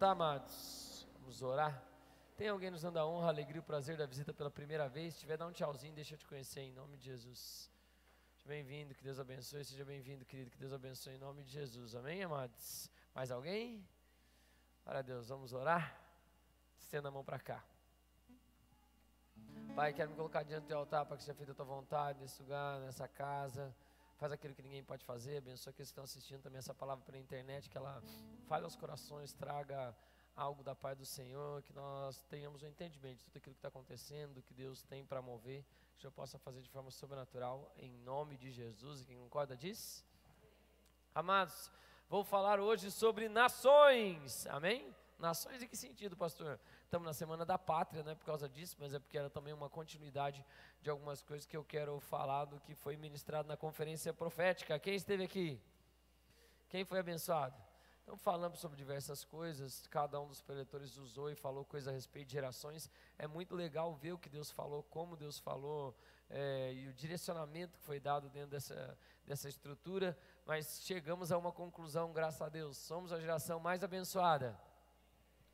Tá, amados, vamos orar. Tem alguém nos dando a honra, a alegria e o prazer da visita pela primeira vez? Se tiver, dá um tchauzinho, deixa eu te conhecer em nome de Jesus. Seja bem-vindo, que Deus abençoe. Seja bem-vindo, querido, que Deus abençoe em nome de Jesus. Amém, amados? Mais alguém? Glória a Deus, vamos orar? Estenda a mão para cá. Pai, quero me colocar diante do teu altar para que seja feita a tua vontade nesse lugar, nessa casa. Faz aquilo que ninguém pode fazer. Abençoa aqueles que estão assistindo também essa palavra pela internet, que ela fale aos corações, traga algo da paz do Senhor, que nós tenhamos o entendimento de tudo aquilo que está acontecendo, que Deus tem para mover, que o Senhor possa fazer de forma sobrenatural, em nome de Jesus. E quem concorda diz? Amados, vou falar hoje sobre nações, amém? Nações em que sentido, pastor? Estamos na Semana da Pátria, não é por causa disso, mas é porque era também uma continuidade de algumas coisas que eu quero falar do que foi ministrado na conferência profética. Quem esteve aqui? Quem foi abençoado? Então falamos sobre diversas coisas, cada um dos preletores usou e falou coisas a respeito de gerações. É muito legal ver o que Deus falou, como Deus falou, e o direcionamento que foi dado dentro dessa estrutura, mas chegamos a uma conclusão, graças a Deus, somos a geração mais abençoada,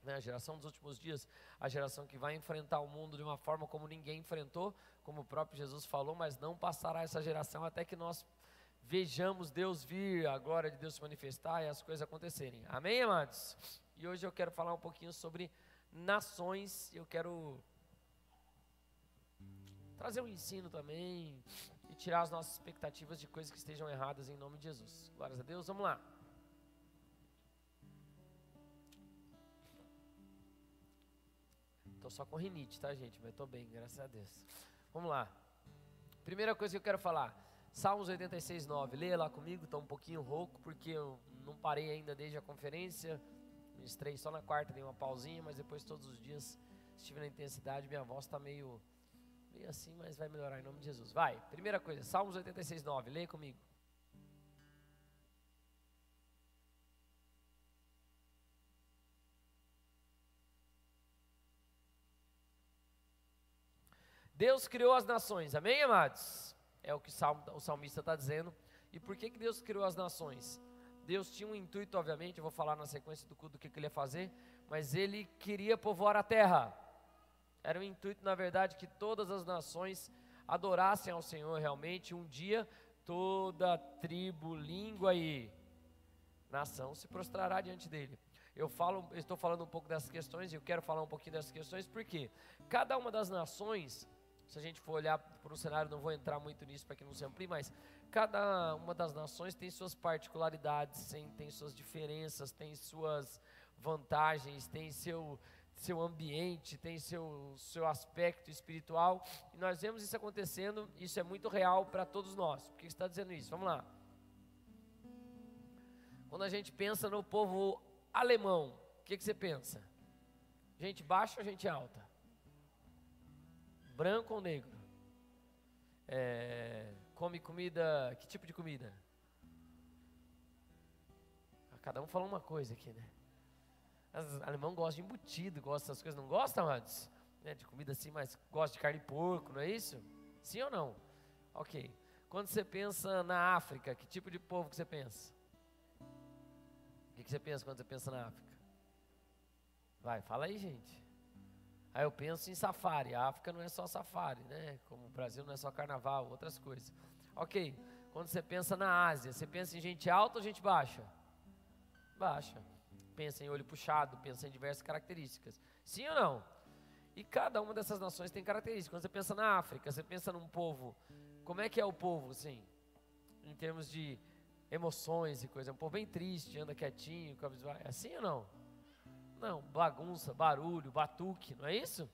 né? A geração dos últimos dias, a geração que vai enfrentar o mundo de uma forma como ninguém enfrentou, como o próprio Jesus falou, mas não passará essa geração até que nós vejamos Deus vir, a glória de Deus se manifestar e as coisas acontecerem. Amém, amados? E hoje eu quero falar um pouquinho sobre nações. Eu quero trazer um ensino também e tirar as nossas expectativas de coisas que estejam erradas em nome de Jesus. Glórias a Deus, vamos lá. Estou só com rinite, tá, gente? Mas estou bem, graças a Deus. Vamos lá. Primeira coisa que eu quero falar, Salmos 86, 9. Leia lá comigo, estou um pouquinho rouco, porque eu não parei ainda desde a conferência. Ministrei só na quarta, dei uma pausinha, mas depois todos os dias estive na intensidade. Minha voz está meio assim, mas vai melhorar em nome de Jesus. Vai, primeira coisa, Salmos 86, 9. Leia comigo. Deus criou as nações, amém, amados? É o que o salmista está dizendo. E por que Deus criou as nações? Deus tinha um intuito, obviamente, eu vou falar na sequência do culto do que ele ia fazer, mas ele queria povoar a terra. Era um intuito, na verdade, que todas as nações adorassem ao Senhor realmente. Um dia, toda tribo, língua e nação se prostrará diante dele. Eu estou falando um pouco dessas questões, e eu quero falar um pouquinho dessas questões, porque cada uma das nações, se a gente for olhar para o cenário, não vou entrar muito nisso para que não se amplie, mas cada uma das nações tem suas particularidades, tem suas diferenças, tem suas vantagens, tem seu ambiente, tem seu aspecto espiritual, e nós vemos isso acontecendo. Isso é muito real para todos nós. Por que você está dizendo isso? Vamos lá. Quando a gente pensa no povo alemão, o que você pensa? Gente baixa ou gente alta? Branco ou negro? Come comida, que tipo de comida? Cada um fala uma coisa aqui, né? Os alemão gostam de embutido, gostam dessas coisas, não gostam, amados? De comida assim, mas gosta de carne de porco, não é isso? Sim ou não? Ok. Quando você pensa na África, que tipo de povo que você pensa? O que você pensa quando você pensa na África? Vai, fala aí, gente. Aí eu penso em safari. A África não é só safari, né? Como o Brasil não é só carnaval, outras coisas. Ok. Quando você pensa na Ásia, você pensa em gente alta ou gente baixa? Baixa. Pensa em olho puxado, pensa em diversas características. Sim ou não? E cada uma dessas nações tem características. Quando você pensa na África, você pensa num povo. Como é que é o povo, assim? Em termos de emoções e coisa. É um povo bem triste, anda quietinho, é assim ou não? Não, bagunça, barulho, batuque, não é isso?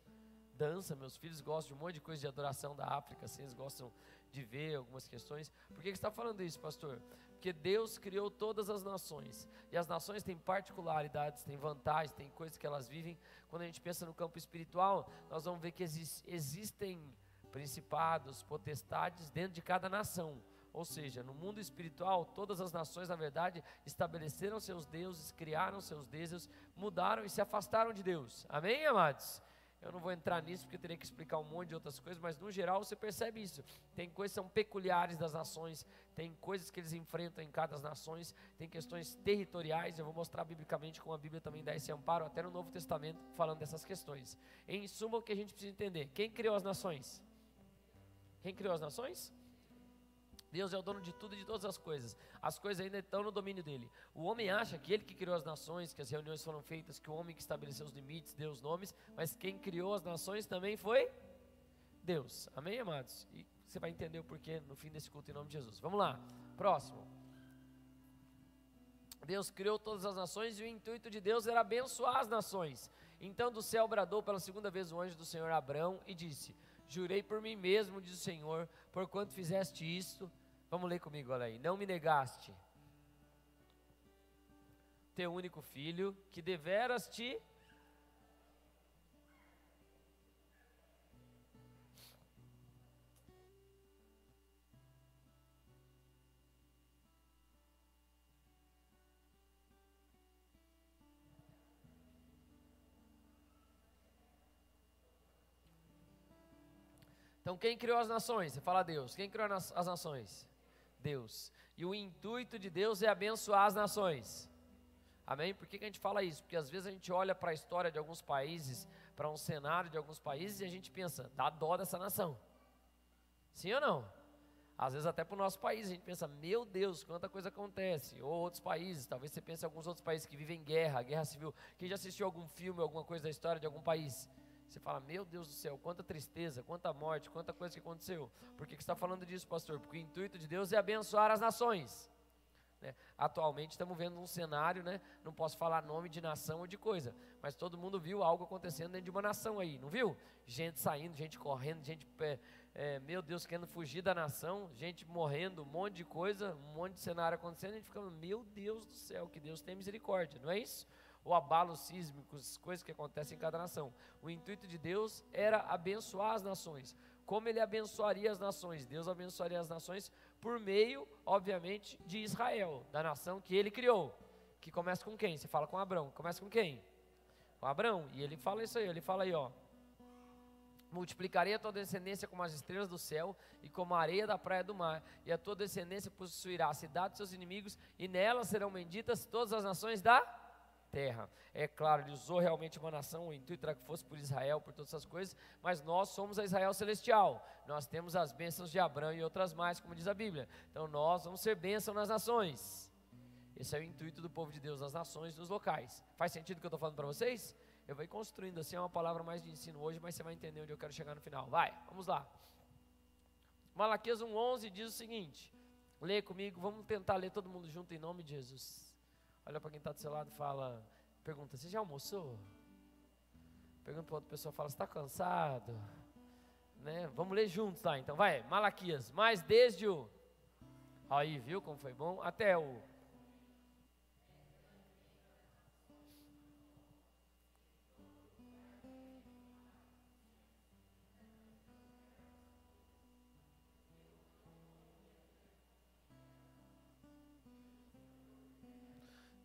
Dança, meus filhos gostam de um monte de coisa de adoração da África, assim, eles gostam de ver algumas questões. Por que você está falando isso, pastor? Porque Deus criou todas as nações, e as nações têm particularidades, têm vantagens, têm coisas que elas vivem. Quando a gente pensa no campo espiritual, nós vamos ver que existem principados, potestades dentro de cada nação. Ou seja, no mundo espiritual, todas as nações, na verdade, estabeleceram seus deuses, criaram seus deuses, mudaram e se afastaram de Deus. Amém, amados? Eu não vou entrar nisso porque eu teria que explicar um monte de outras coisas, mas no geral você percebe isso. Tem coisas que são peculiares das nações, tem coisas que eles enfrentam em cada nações, tem questões territoriais. Eu vou mostrar biblicamente como a Bíblia também dá esse amparo, até no Novo Testamento, falando dessas questões. Em suma, o que a gente precisa entender: quem criou as nações? Quem criou as nações? Deus é o dono de tudo e de todas as coisas. As coisas ainda estão no domínio dele. O homem acha que ele que criou as nações, que as reuniões foram feitas, que o homem que estabeleceu os limites, deu os nomes, mas quem criou as nações também foi Deus. Amém, amados? E você vai entender o porquê no fim desse culto em nome de Jesus. Vamos lá, próximo. Deus criou todas as nações e o intuito de Deus era abençoar as nações. Então do céu bradou pela segunda vez o anjo do Senhor a Abrão e disse: jurei por mim mesmo, diz o Senhor, porquanto fizeste isto. Vamos ler comigo, olha aí. Não me negaste teu único filho, que deveras te... Então quem criou as nações? Você fala Deus. Quem criou as nações? Deus. E o intuito de Deus é abençoar as nações. Amém? Por que a gente fala isso? Porque às vezes a gente olha para a história de alguns países, para um cenário de alguns países, e a gente pensa: dá dó dessa nação. Sim ou não? Às vezes até para o nosso país a gente pensa: meu Deus, quanta coisa acontece. Ou outros países, talvez você pense em alguns outros países que vivem guerra civil. Quem já assistiu algum filme, alguma coisa da história de algum país? Você fala: meu Deus do céu, quanta tristeza, quanta morte, quanta coisa que aconteceu. Por que você está falando disso, pastor? Porque o intuito de Deus é abençoar as nações, né? Atualmente estamos vendo um cenário, né? Não posso falar nome de nação ou de coisa, mas todo mundo viu algo acontecendo dentro de uma nação aí, não viu? Gente saindo, gente correndo, gente, meu Deus, querendo fugir da nação, gente morrendo, um monte de coisa, um monte de cenário acontecendo, a gente fica: meu Deus do céu, que Deus tenha misericórdia, não é isso? Ou abalos sísmicos, coisas que acontecem em cada nação. O intuito de Deus era abençoar as nações. Como ele abençoaria as nações? Deus abençoaria as nações por meio, obviamente, de Israel, da nação que ele criou. Que começa com quem? Você fala com Abrão. Começa com quem? Com Abrão. E ele fala isso aí, ele fala aí, ó: multiplicarei a tua descendência como as estrelas do céu e como a areia da praia do mar, e a tua descendência possuirá a cidade dos seus inimigos, e nela serão benditas todas as nações da terra. É claro, ele usou realmente uma nação, o intuito era que fosse por Israel, por todas essas coisas, mas nós somos a Israel celestial, nós temos as bênçãos de Abraão e outras mais, como diz a Bíblia. Então nós vamos ser bênção nas nações. Esse é o intuito do povo de Deus, nas nações, nos locais. Faz sentido o que eu estou falando para vocês? Eu vou ir construindo, assim é uma palavra mais de ensino hoje, mas você vai entender onde eu quero chegar no final. Vai, vamos lá. Malaquias 1:11 diz o seguinte, lê comigo, vamos tentar ler todo mundo junto em nome de Jesus. Olha para quem está do seu lado e pergunta: você já almoçou? Pergunta para outra pessoa, fala: você está cansado? Né? Vamos ler juntos lá, então vai, Malaquias, mas desde o... Aí, viu como foi bom? Até o...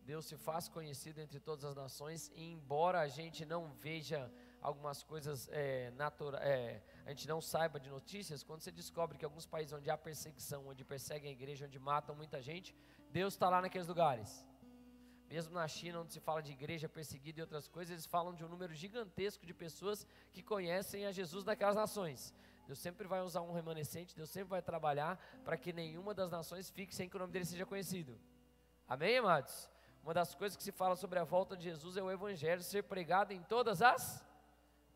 Deus se faz conhecido entre todas as nações, e embora a gente não veja algumas coisas, a gente não saiba de notícias, quando você descobre que alguns países onde há perseguição, onde perseguem a igreja, onde matam muita gente, Deus está lá naqueles lugares. Mesmo na China, onde se fala de igreja perseguida e outras coisas, eles falam de um número gigantesco de pessoas que conhecem a Jesus naquelas nações. Deus sempre vai usar um remanescente, Deus sempre vai trabalhar para que nenhuma das nações fique sem que o nome dele seja conhecido. Amém, amados? Uma das coisas que se fala sobre a volta de Jesus é o evangelho ser pregado em todas as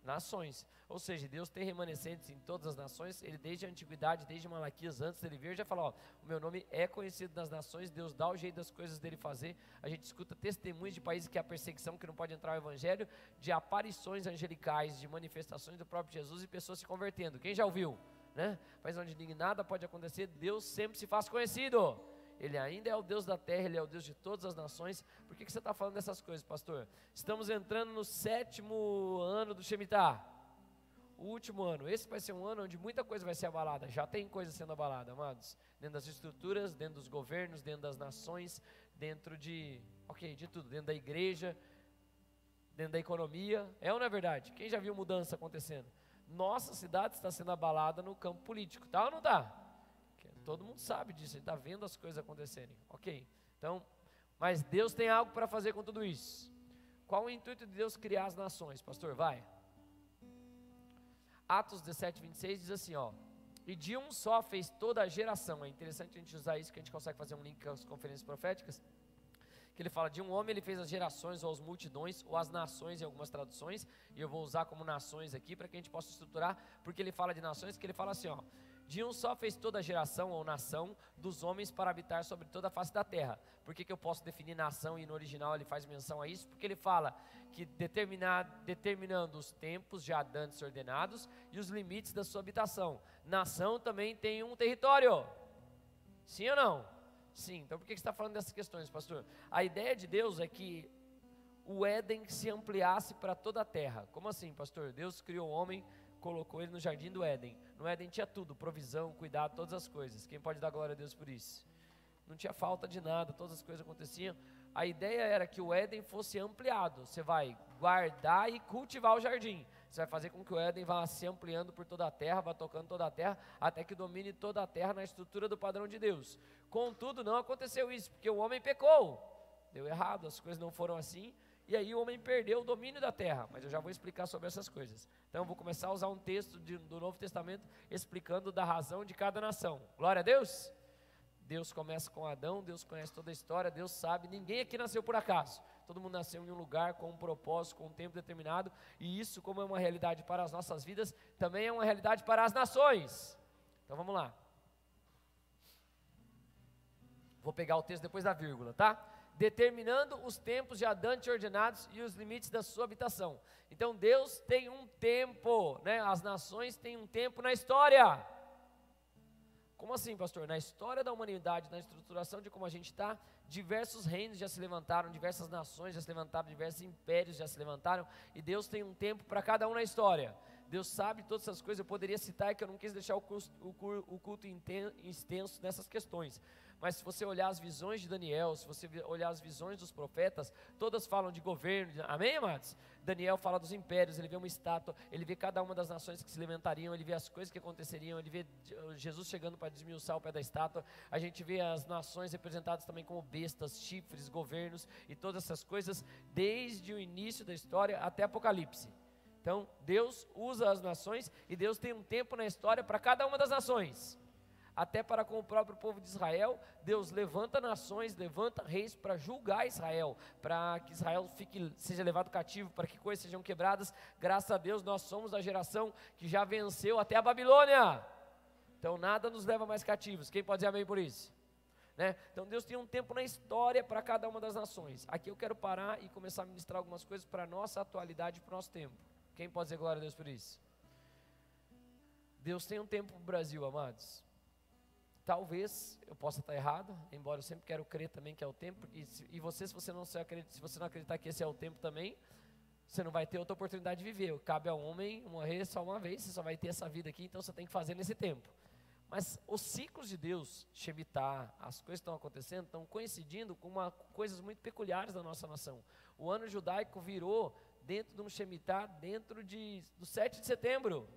nações. Ou seja, Deus tem remanescentes em todas as nações. Ele desde a antiguidade, desde Malaquias, antes dele vir, já falou: ó, o meu nome é conhecido nas nações. Deus dá o jeito das coisas dele fazer. A gente escuta testemunhos de países que há perseguição, que não pode entrar o evangelho, de aparições angelicais, de manifestações do próprio Jesus e pessoas se convertendo. Quem já ouviu? Né? Mas onde nada pode acontecer, Deus sempre se faz conhecido. Ele ainda é o Deus da terra, Ele é o Deus de todas as nações. Por que você está falando dessas coisas, pastor? Estamos entrando no 7º ano do Shemitah, o último ano. Esse vai ser um ano onde muita coisa vai ser abalada. Já tem coisa sendo abalada, amados, dentro das estruturas, dentro dos governos, dentro das nações, dentro de tudo, dentro da igreja. dentro da economia, é ou não é verdade? Quem já viu mudança acontecendo? Nossa cidade está sendo abalada no campo político, tá ou não tá? Todo mundo sabe disso, ele está vendo as coisas acontecerem, ok? Então, mas Deus tem algo para fazer com tudo isso. Qual o intuito de Deus criar as nações, pastor? Vai. Atos 17, 26 diz assim, ó: e de um só fez toda a geração. É interessante a gente usar isso, que a gente consegue fazer um link com as conferências proféticas, que ele fala, de um homem ele fez as gerações, ou as multidões, ou as nações em algumas traduções, e eu vou usar como nações aqui, para que a gente possa estruturar, porque ele fala de nações, que ele fala assim, ó: de um só fez toda a geração ou nação dos homens para habitar sobre toda a face da terra. Por que eu posso definir nação, e no original ele faz menção a isso? Porque ele fala que determinando os tempos já dantes ordenados e os limites da sua habitação. Nação também tem um território, sim ou não? Sim. Então por que você está falando dessas questões, pastor? A ideia de Deus é que o Éden se ampliasse para toda a terra. Como assim, pastor? Deus criou o homem, colocou ele no jardim do Éden. No Éden tinha tudo, provisão, cuidado, todas as coisas. Quem pode dar glória a Deus por isso? Não tinha falta de nada, todas as coisas aconteciam. A ideia era que o Éden fosse ampliado. Você vai guardar e cultivar o jardim. Você vai fazer com que o Éden vá se ampliando por toda a terra, vá tocando toda a terra, até que domine toda a terra na estrutura do padrão de Deus. Contudo, não aconteceu isso, porque o homem pecou. Deu errado, as coisas não foram assim. E aí o homem perdeu o domínio da terra, mas eu já vou explicar sobre essas coisas. Então eu vou começar a usar um texto do Novo Testamento explicando da razão de cada nação. Glória a Deus. Deus começa com Adão, Deus conhece toda a história, Deus sabe, ninguém aqui nasceu por acaso. Todo mundo nasceu em um lugar com um propósito, com um tempo determinado, e isso, como é uma realidade para as nossas vidas, também é uma realidade para as nações. Então vamos lá. Vou pegar o texto depois da vírgula, tá? Determinando os tempos já dantes ordenados e os limites da sua habitação. Então Deus tem um tempo, né? As nações têm um tempo na história. Como assim, pastor? Na história da humanidade, na estruturação de como a gente está, diversos reinos já se levantaram, diversas nações já se levantaram, diversos impérios já se levantaram, e Deus tem um tempo para cada um na história. Deus sabe todas essas coisas. Eu poderia citar, que eu não quis deixar o culto extenso nessas questões. Mas se você olhar as visões de Daniel, se você olhar as visões dos profetas, todas falam de governo, amém, amados? Daniel fala dos impérios, ele vê uma estátua, ele vê cada uma das nações que se levantariam, ele vê as coisas que aconteceriam, ele vê Jesus chegando para desmiuçar o pé da estátua. A gente vê as nações representadas também como bestas, chifres, governos e todas essas coisas, desde o início da história até Apocalipse. Então, Deus usa as nações, e Deus tem um tempo na história para cada uma das nações. Até para com o próprio povo de Israel, Deus levanta nações, levanta reis para julgar Israel, para que Israel seja levado cativo, para que coisas sejam quebradas. Graças a Deus nós somos a geração que já venceu até a Babilônia. Então nada nos leva mais cativos. Quem pode dizer amém por isso? Né? Então Deus tem um tempo na história para cada uma das nações. Aqui eu quero parar e começar a ministrar algumas coisas para a nossa atualidade, para o nosso tempo. Quem pode dizer glória a Deus por isso? Deus tem um tempo para o Brasil, amados. Talvez eu possa estar errado, embora eu sempre quero crer também que é o tempo, se você não acreditar que esse é o tempo também, você não vai ter outra oportunidade de viver. Cabe ao homem morrer só uma vez, você só vai ter essa vida aqui, então você tem que fazer nesse tempo. Mas os ciclos de Deus, Shemitah, as coisas que estão acontecendo, estão coincidindo com coisas muito peculiares da nossa nação. O ano judaico virou dentro de um Shemitah, do 7 de setembro.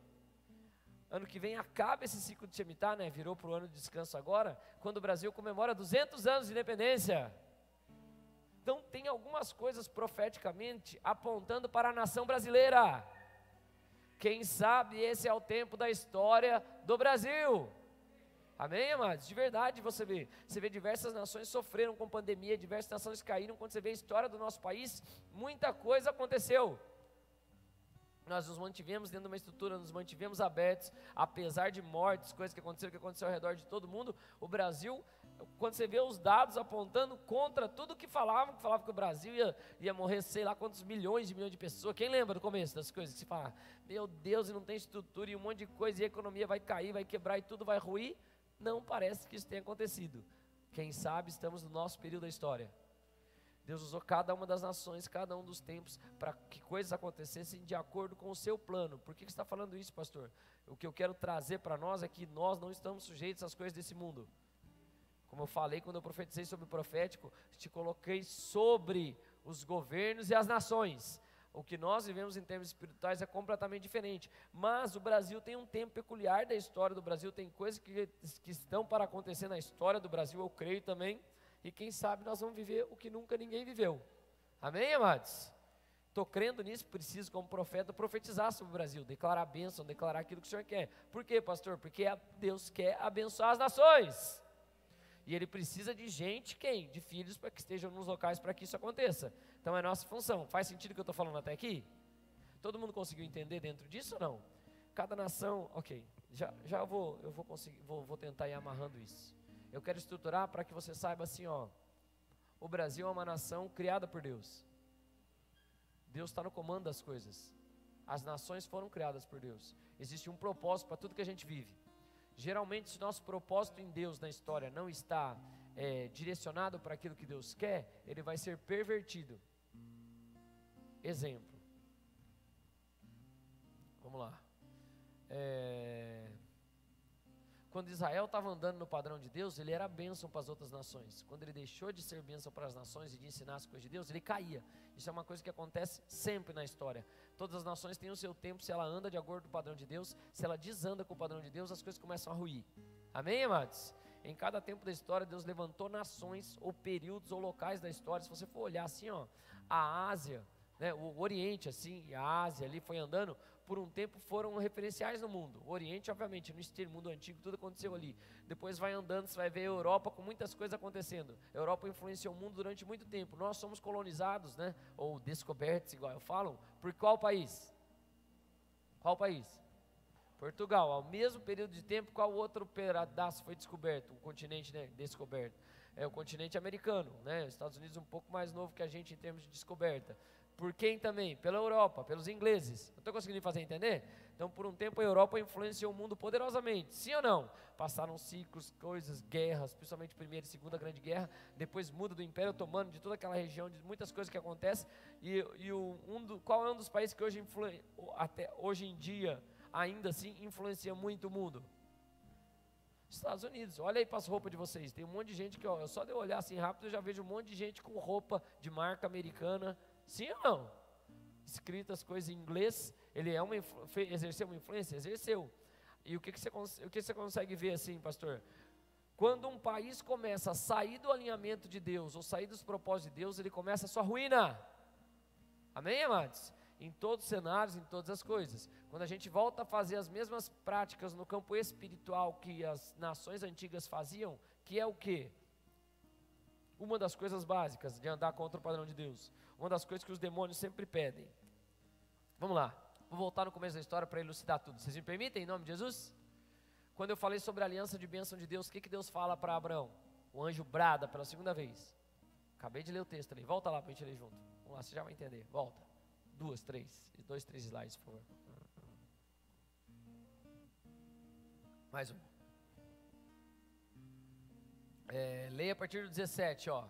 Ano que vem acaba esse ciclo de Shemitah, né? Virou para o ano de descanso agora, quando o Brasil comemora 200 anos de independência. Então tem algumas coisas profeticamente apontando para a nação brasileira. Quem sabe esse é o tempo da história do Brasil. Amém, amados? De verdade você vê diversas nações sofreram com pandemia, diversas nações caíram. Quando você vê a história do nosso país, muita coisa aconteceu. Nós nos mantivemos dentro de uma estrutura, nos mantivemos abertos, apesar de mortes, coisas que aconteceu ao redor de todo mundo. O Brasil, quando você vê os dados apontando contra tudo que falavam que o Brasil ia morrer sei lá quantos milhões de pessoas. Quem lembra do começo das coisas que se fala? Meu Deus, e não tem estrutura e um monte de coisa, e a economia vai cair, vai quebrar e tudo vai ruir. Não parece que isso tenha acontecido. Quem sabe estamos no nosso período da história. Deus usou cada uma das nações, cada um dos tempos, para que coisas acontecessem de acordo com o seu plano. Por que você está falando isso, pastor? O que eu quero trazer para nós é que nós não estamos sujeitos às coisas desse mundo. Como eu falei quando eu profetizei sobre o profético, te coloquei sobre os governos e as nações. O que nós vivemos em termos espirituais é completamente diferente. Mas o Brasil tem um tempo peculiar da história do Brasil, tem coisas que estão para acontecer na história do Brasil, eu creio também. E quem sabe nós vamos viver o que nunca ninguém viveu. Amém, amados? Estou crendo nisso, preciso como profeta profetizar sobre o Brasil, declarar a bênção, declarar aquilo que o Senhor quer. Por quê, pastor? Porque Deus quer abençoar as nações. E Ele precisa de gente, quem? De filhos para que estejam nos locais para que isso aconteça. Então é nossa função. Faz sentido o que eu estou falando até aqui? Todo mundo conseguiu entender dentro disso ou não? Cada nação, ok, já eu vou conseguir, vou tentar ir amarrando isso. Eu quero estruturar para que você saiba assim, ó, o Brasil é uma nação criada por Deus. Deus está no comando das coisas. As nações foram criadas por Deus. Existe um propósito para tudo que a gente vive. Geralmente, se nosso propósito em Deus na história não está direcionado para aquilo que Deus quer, ele vai ser pervertido. Exemplo. Vamos lá. Quando Israel estava andando no padrão de Deus, ele era bênção para as outras nações. Quando ele deixou de ser bênção para as nações e de ensinar as coisas de Deus, ele caía. Isso é uma coisa que acontece sempre na história. Todas as nações têm o seu tempo, se ela anda de acordo com o padrão de Deus, se ela desanda com o padrão de Deus, as coisas começam a ruir. Amém, amados? Em cada tempo da história, Deus levantou nações, ou períodos, ou locais da história. Se você for olhar assim, ó, a Ásia, né, o Oriente, assim, e a Ásia ali foi andando, por um tempo foram referenciais no mundo. O Oriente, obviamente, no estilo mundo antigo, tudo aconteceu ali. Depois vai andando, você vai ver a Europa com muitas coisas acontecendo. A Europa influenciou o mundo durante muito tempo. Nós somos colonizados, né, ou descobertos, igual eu falo, por qual país? Qual país? Portugal. Ao mesmo período de tempo, qual outro pedaço foi descoberto? O continente, né, descoberto. É o continente americano, né, os Estados Unidos um pouco mais novo que a gente em termos de descoberta. Por quem também? Pela Europa, pelos ingleses. Estou conseguindo fazer entender? Então, por um tempo, a Europa influenciou o mundo poderosamente. Sim ou não? Passaram ciclos, coisas, guerras, principalmente Primeira e Segunda Grande Guerra. Depois muda do Império Otomano, de toda aquela região, de muitas coisas que acontecem. Qual é um dos países que até hoje em dia, ainda assim, influencia muito o mundo? Estados Unidos. Olha aí para as roupas de vocês. Tem um monte de gente que, ó, só de eu olhar assim rápido, eu já vejo um monte de gente com roupa de marca americana. Sim ou não? Escritas coisas em inglês, ele exerceu uma influência? Exerceu. E o que você consegue ver assim, pastor? Quando um país começa a sair do alinhamento de Deus, ou sair dos propósitos de Deus, ele começa a sua ruína. Amém, amados? Em todos os cenários, em todas as coisas. Quando a gente volta a fazer as mesmas práticas no campo espiritual que as nações antigas faziam, que é o quê? Uma das coisas básicas de andar contra o padrão de Deus. Uma das coisas que os demônios sempre pedem. Vamos lá, vou voltar no começo da história para elucidar tudo. Vocês me permitem, em nome de Jesus? Quando eu falei sobre a aliança de bênção de Deus, o que Deus fala para Abraão? O anjo brada pela segunda vez. Acabei de ler o texto ali, volta lá para a gente ler junto. Vamos lá, você já vai entender, volta. 2, 3 slides, por favor. Mais um. Leia a partir do 17, ó.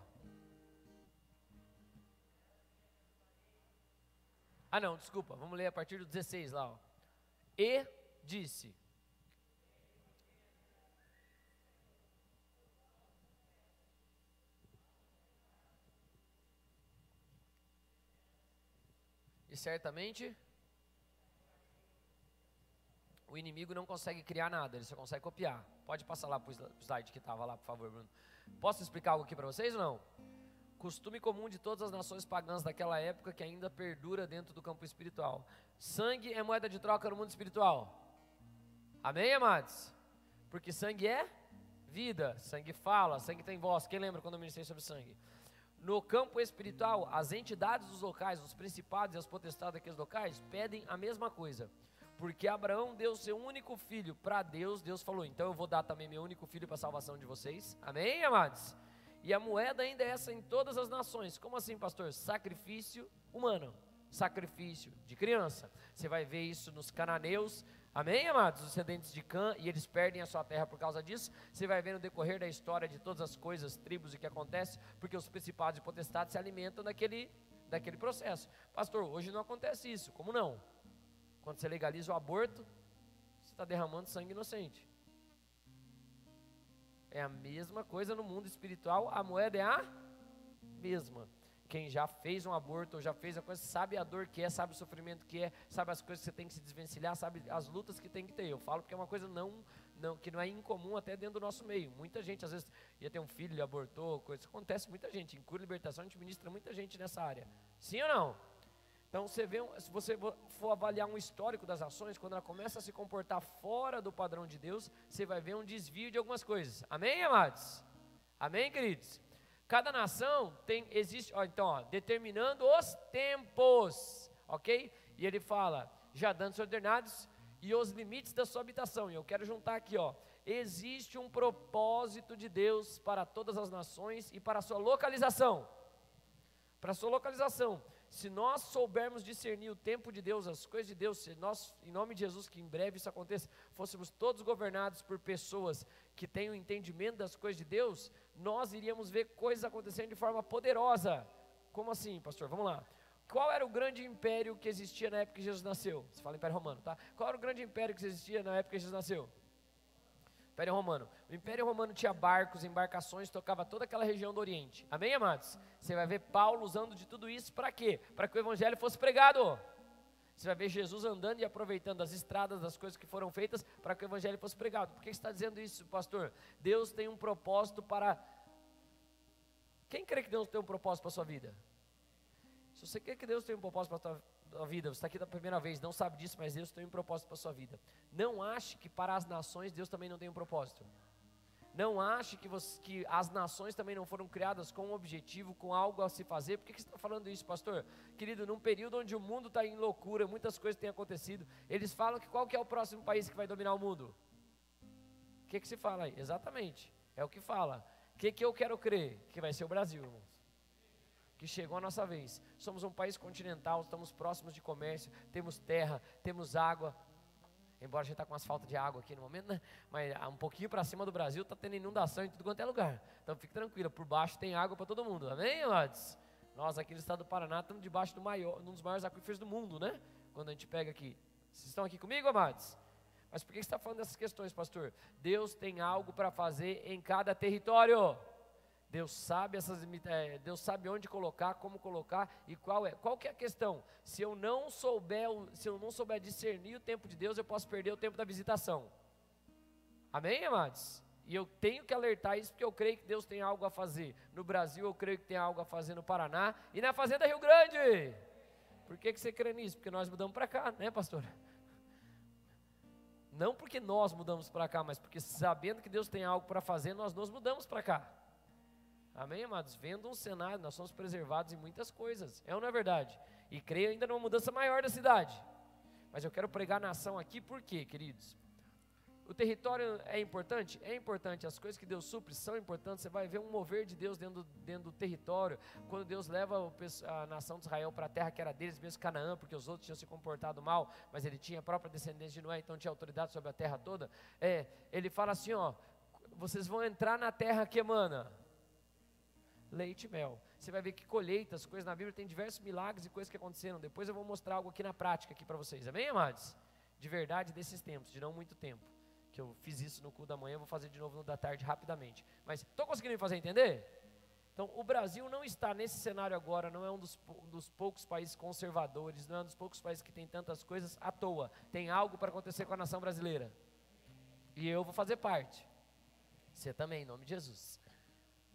Ah não, desculpa, vamos ler a partir do 16 lá, ó. E disse. E certamente o inimigo não consegue criar nada, ele só consegue copiar. Pode passar lá para o slide que estava lá, por favor, Bruno. Posso explicar algo aqui para vocês ou não? Costume comum de todas as nações pagãs daquela época que ainda perdura dentro do campo espiritual. Sangue é moeda de troca no mundo espiritual. Amém, amados? Porque sangue é vida, sangue fala, sangue tem voz. Quem lembra quando eu ministrei sobre sangue? No campo espiritual, as entidades dos locais, os principados e as potestades daqueles locais pedem a mesma coisa. Porque Abraão deu seu único filho para Deus, Deus falou, então eu vou dar também meu único filho para a salvação de vocês. Amém, amados? E a moeda ainda é essa em todas as nações. Como assim, pastor? Sacrifício humano, sacrifício de criança. Você vai ver isso nos cananeus, amém, amados? Os descendentes de Cã, e eles perdem a sua terra por causa disso. Você vai ver no decorrer da história de todas as coisas, tribos e o que acontece, porque os principados e potestades se alimentam daquele processo. Pastor, hoje não acontece isso. Como não? Quando você legaliza o aborto, você está derramando sangue inocente. É a mesma coisa no mundo espiritual, a moeda é a mesma. Quem já fez um aborto ou já fez a coisa, sabe a dor que é, sabe o sofrimento que é, sabe as coisas que você tem que se desvencilhar, sabe as lutas que tem que ter. Eu falo porque é uma coisa que não é incomum até dentro do nosso meio. Muita gente, às vezes, ia ter um filho, ele abortou, coisa. Isso acontece muita gente. Em cura e libertação, a gente ministra muita gente nessa área. Sim ou não? Então, você vê, se você for avaliar um histórico das ações, quando ela começa a se comportar fora do padrão de Deus, você vai ver um desvio de algumas coisas. Amém, amados? Amém, queridos? Cada nação existe, determinando os tempos, ok? E ele fala, já dando-se ordenados, e os limites da sua habitação. E eu quero juntar aqui, existe um propósito de Deus para todas as nações e para a sua localização. Para a sua localização. Se nós soubermos discernir o tempo de Deus, as coisas de Deus, se nós, em nome de Jesus, que em breve isso aconteça, fôssemos todos governados por pessoas que têm o entendimento das coisas de Deus, nós iríamos ver coisas acontecendo de forma poderosa. Como assim, pastor? Vamos lá. Qual era o grande império que existia na época que Jesus nasceu? Você fala Império Romano, tá? Qual era o grande império que existia na época que Jesus nasceu? Império Romano. O Império Romano tinha barcos, embarcações, tocava toda aquela região do Oriente. Amém, amados? Você vai ver Paulo usando de tudo isso para quê? Para que o Evangelho fosse pregado. Você vai ver Jesus andando e aproveitando as estradas, das coisas que foram feitas, para que o Evangelho fosse pregado. Por que você está dizendo isso, pastor? Deus tem um propósito para... Quem crê que Deus tem um propósito para a sua vida? Se você crê que Deus tem um propósito para a tua vida, você está aqui da primeira vez, não sabe disso, mas Deus tem um propósito para a sua vida. Não ache que para as nações Deus também não tem um propósito. Não ache que as nações também não foram criadas com um objetivo, com algo a se fazer. Por que você está falando isso, pastor? Querido, num período onde o mundo está em loucura, muitas coisas têm acontecido, eles falam que qual que é o próximo país que vai dominar o mundo? O que se fala aí? Exatamente, é o que fala. O que eu quero crer? Que vai ser o Brasil, irmãos. Que chegou a nossa vez. Somos um país continental, estamos próximos de comércio, temos terra, temos água. Embora a gente está com as faltas de água aqui no momento, né? Mas um pouquinho para cima do Brasil está tendo inundação em tudo quanto é lugar. Então fique tranquilo, por baixo tem água para todo mundo. Amém, amados? Nós aqui no estado do Paraná estamos debaixo um dos maiores aquíferos do mundo, né? Quando a gente pega aqui. Vocês estão aqui comigo, amados? Mas por que você está falando dessas questões, pastor? Deus tem algo para fazer em cada território. Deus sabe Deus sabe onde colocar, como colocar e qual que é a questão. Se eu não souber discernir o tempo de Deus, eu posso perder o tempo da visitação. Amém, amados? E eu tenho que alertar isso porque eu creio que Deus tem algo a fazer. No Brasil eu creio que tem algo a fazer no Paraná e na Fazenda Rio Grande. Por que você crê nisso? Porque nós mudamos para cá, né, pastor? Não porque nós mudamos para cá, mas porque sabendo que Deus tem algo para fazer, nós nos mudamos para cá. Amém, amados? Vendo um cenário, nós somos preservados em muitas coisas, é ou não é verdade? E creio ainda numa mudança maior da cidade. Mas eu quero pregar na ação aqui, por quê, queridos? O território é importante? É importante, as coisas que Deus supre são importantes. Você vai ver um mover de Deus dentro do território, quando Deus leva a nação de Israel para a terra que era deles, mesmo Canaã, porque os outros tinham se comportado mal, mas ele tinha a própria descendência de Noé, então tinha autoridade sobre a terra toda. Ele fala assim, vocês vão entrar na terra que emana leite e mel. Você vai ver que colheitas, coisas na Bíblia, tem diversos milagres e coisas que aconteceram. Depois eu vou mostrar algo aqui na prática aqui para vocês. Amém, amados? De verdade, desses tempos, de não muito tempo. Que eu fiz isso no culto da manhã, vou fazer de novo no da tarde rapidamente. Mas estou conseguindo me fazer entender? Então, o Brasil não está nesse cenário agora, não é um dos poucos países conservadores, não é um dos poucos países que tem tantas coisas à toa. Tem algo para acontecer com a nação brasileira. E eu vou fazer parte. Você também, em nome de Jesus.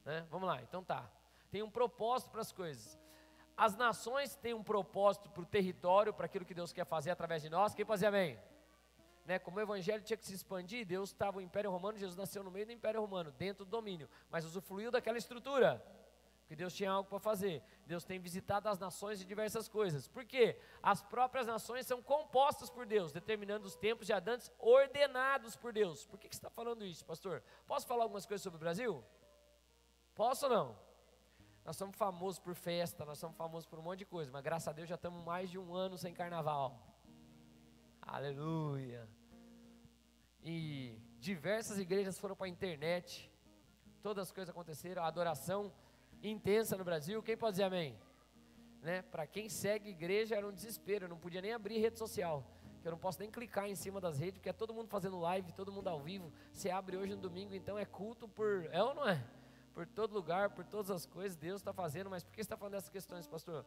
Né? Vamos lá, então tá. Tem um propósito para as coisas. As nações têm um propósito para o território, para aquilo que Deus quer fazer através de nós. Quem fazia amém? Né? Como o evangelho tinha que se expandir, Deus estava no Império Romano, Jesus nasceu no meio do Império Romano, dentro do domínio, mas usufruiu daquela estrutura, porque Deus tinha algo para fazer. Deus tem visitado as nações de diversas coisas. Por quê? As próprias nações são compostas por Deus, determinando os tempos já antes, ordenados por Deus. Por que você está falando isso, pastor? Posso falar algumas coisas sobre o Brasil? Posso ou não? Nós somos famosos por festa, nós somos famosos por um monte de coisa, mas graças a Deus já estamos mais de um ano sem carnaval. Aleluia. E diversas igrejas foram para a internet, todas as coisas aconteceram, a adoração intensa no Brasil. Quem pode dizer amém? Né? Para quem segue igreja era um desespero, eu não podia nem abrir rede social, eu não posso nem clicar em cima das redes, porque é todo mundo fazendo live, todo mundo ao vivo. Você abre hoje no domingo, então é culto é ou não é? por todo lugar, por todas as coisas, Deus está fazendo, mas por que você está falando dessas questões, pastor?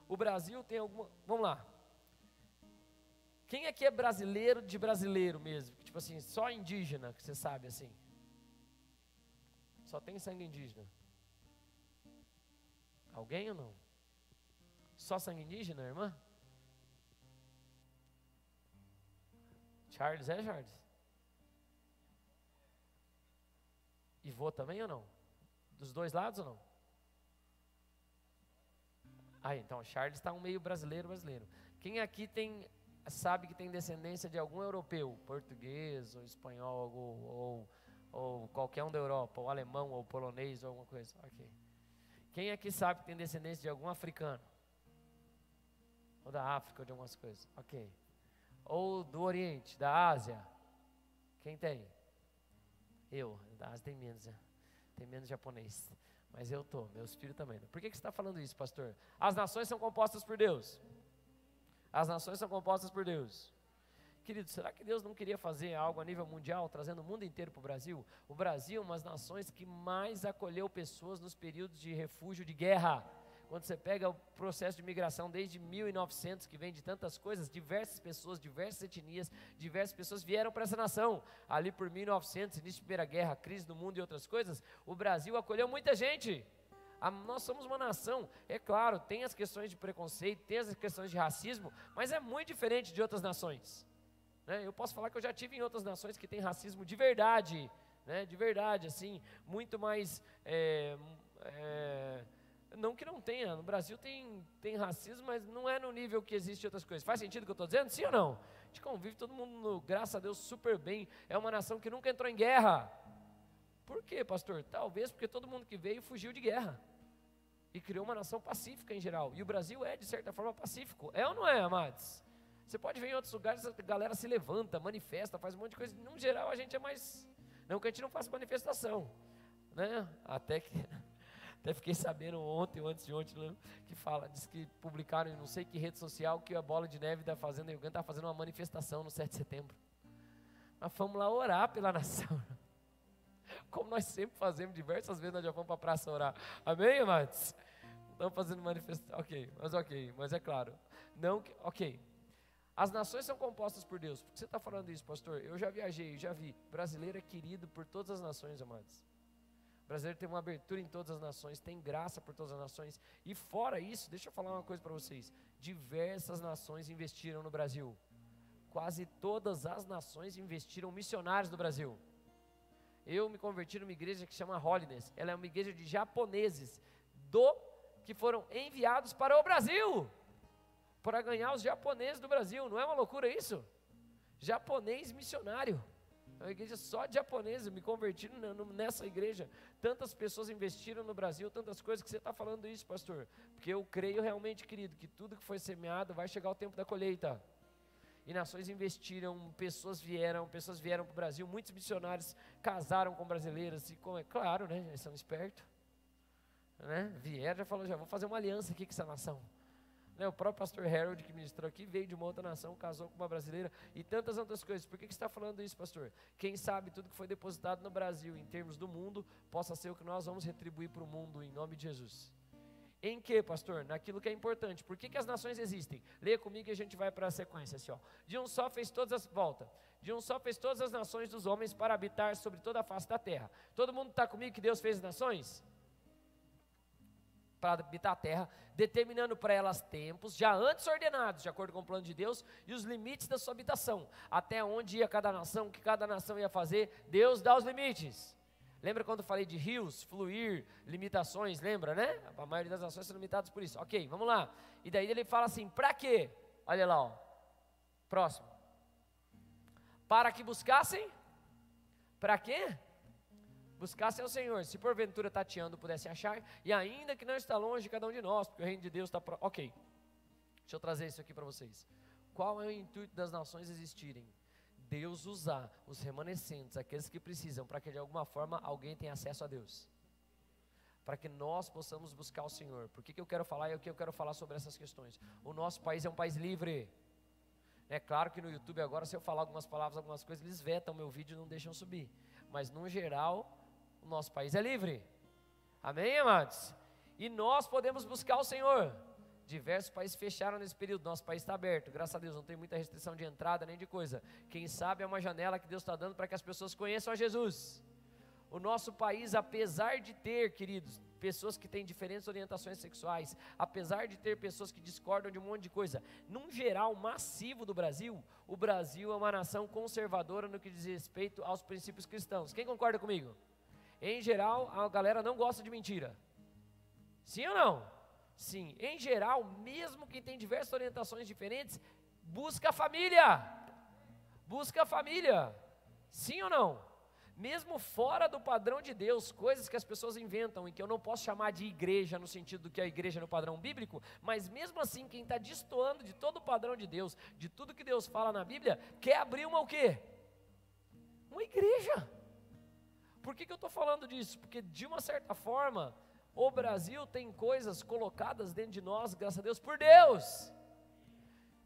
O Brasil tem alguma, vamos lá, quem aqui é brasileiro de brasileiro mesmo? Tipo assim, só indígena, que você sabe assim, só tem sangue indígena? Alguém ou não? Só sangue indígena, irmã? Charles é Charles? E vô também ou não? Dos dois lados ou não? Ah, então Charles está um meio brasileiro. Quem aqui sabe que tem descendência de algum europeu, português ou espanhol ou qualquer um da Europa, ou alemão ou polonês ou alguma coisa? Ok. Quem aqui sabe que tem descendência de algum africano? Ou da África ou de algumas coisas? Ok. Ou do Oriente, da Ásia? Quem tem? Eu. Da Ásia tem menos, né? Tem menos japonês. Mas eu meus filhos também. Por que você está falando isso, pastor? As nações são compostas por Deus. As nações são compostas por Deus. Querido, será que Deus não queria fazer algo a nível mundial, trazendo o mundo inteiro para o Brasil? O Brasil é uma das nações que mais acolheu pessoas nos períodos de refúgio de guerra. Quando você pega o processo de migração desde 1900, que vem de tantas coisas, diversas pessoas, diversas etnias, diversas pessoas vieram para essa nação. Ali por 1900, início da Primeira Guerra, crise do mundo e outras coisas, o Brasil acolheu muita gente. Nós somos uma nação, é claro, tem as questões de preconceito, tem as questões de racismo, mas é muito diferente de outras nações. Eu posso falar que eu já tive em outras nações que tem racismo de verdade, de verdade, assim, muito mais... não que não tenha, no Brasil tem racismo, mas não é no nível que existe outras coisas. Faz sentido o que eu estou dizendo? Sim ou não? A gente convive todo mundo, graças a Deus, super bem. É uma nação que nunca entrou em guerra. Por quê, pastor? Talvez porque todo mundo que veio fugiu de guerra. E criou uma nação pacífica em geral. E o Brasil é, de certa forma, pacífico. É ou não é, amados? Você pode ver em outros lugares, a galera se levanta, manifesta, faz um monte de coisa. No geral, a gente é mais... Não que a gente não faça manifestação, Até fiquei sabendo ontem ou antes de ontem, diz que publicaram em não sei que rede social que a Bola de Neve está fazendo, Uganda está fazendo uma manifestação no 7 de setembro. Nós fomos lá orar pela nação. Como nós sempre fazemos, diversas vezes nós já vamos para a praça orar. Amém, amados? Estamos fazendo manifestação, ok, mas é claro. Ok. As nações são compostas por Deus. Por que você está falando isso, pastor? Eu já viajei, já vi. Brasileiro é querido por todas as nações, amados. O brasileiro tem uma abertura em todas as nações, tem graça por todas as nações. E fora isso, deixa eu falar uma coisa para vocês. Diversas nações investiram no Brasil. Quase todas as nações investiram missionários no Brasil. Eu me converti numa igreja que chama Holiness. Ela é uma igreja de japoneses que foram enviados para o Brasil, para ganhar os japoneses do Brasil. Não é uma loucura isso? Japonês missionário. É uma igreja só de japoneses. Eu me converti nessa igreja. Tantas pessoas investiram no Brasil, tantas coisas, que você está falando isso, pastor. Porque eu creio realmente, querido, que tudo que foi semeado vai chegar o tempo da colheita. E nações investiram, pessoas vieram para o Brasil, muitos missionários casaram com brasileiras, claro, eles são espertos, vieram, já falou, já vou fazer uma aliança aqui com essa nação. O próprio pastor Harold, que ministrou aqui, veio de uma outra nação, casou com uma brasileira, e tantas outras coisas. Por que você está falando isso, pastor? Quem sabe tudo que foi depositado no Brasil, em termos do mundo, possa ser o que nós vamos retribuir para o mundo, em nome de Jesus. Em que, pastor? Naquilo que é importante. Por que as nações existem? Leia comigo e a gente vai para a sequência, assim, ó. De um só fez todas as nações dos homens para habitar sobre toda a face da terra. Todo mundo está comigo que Deus fez as nações? Para habitar a terra, determinando para elas tempos, já antes ordenados, de acordo com o plano de Deus, e os limites da sua habitação. Até onde ia cada nação, o que cada nação ia fazer, Deus dá os limites. Lembra quando eu falei de rios, fluir, limitações, lembra, A maioria das nações são limitadas por isso. Ok, vamos lá. E daí ele fala assim, para quê? Olha lá, ó. Próximo. Para que buscassem? Para quê? Buscassem ao Senhor. Se porventura tateando pudessem achar, e ainda que não está longe de cada um de nós, porque o reino de Deus está próximo. Ok, deixa eu trazer isso aqui para vocês. Qual é o intuito das nações existirem? Deus usar os remanescentes, aqueles que precisam, para que de alguma forma alguém tenha acesso a Deus, para que nós possamos buscar o Senhor. Por que eu quero falar e o que eu quero falar sobre essas questões? O nosso país é um país livre. É claro que no YouTube agora, se eu falar algumas palavras, algumas coisas, eles vetam meu vídeo e não deixam subir, mas no geral, o nosso país é livre. Amém, amados? E nós podemos buscar o Senhor. Diversos países fecharam nesse período, nosso país está aberto, graças a Deus, não tem muita restrição de entrada nem de coisa. Quem sabe é uma janela que Deus está dando para que as pessoas conheçam a Jesus. O nosso país, apesar de ter, queridos, pessoas que têm diferentes orientações sexuais, apesar de ter pessoas que discordam de um monte de coisa, num geral massivo do Brasil, o Brasil é uma nação conservadora no que diz respeito aos princípios cristãos. Quem concorda comigo? Em geral, a galera não gosta de mentira. Sim ou não? Sim, em geral, mesmo quem tem diversas orientações diferentes, busca a família. Busca a família. Sim ou não? Mesmo fora do padrão de Deus, coisas que as pessoas inventam e que eu não posso chamar de igreja no sentido do que é a igreja no padrão bíblico, mas mesmo assim, quem está destoando de todo o padrão de Deus, de tudo que Deus fala na Bíblia, quer abrir uma o quê? Uma igreja. Por que eu estou falando disso? Porque de uma certa forma, o Brasil tem coisas colocadas dentro de nós, graças a Deus, por Deus.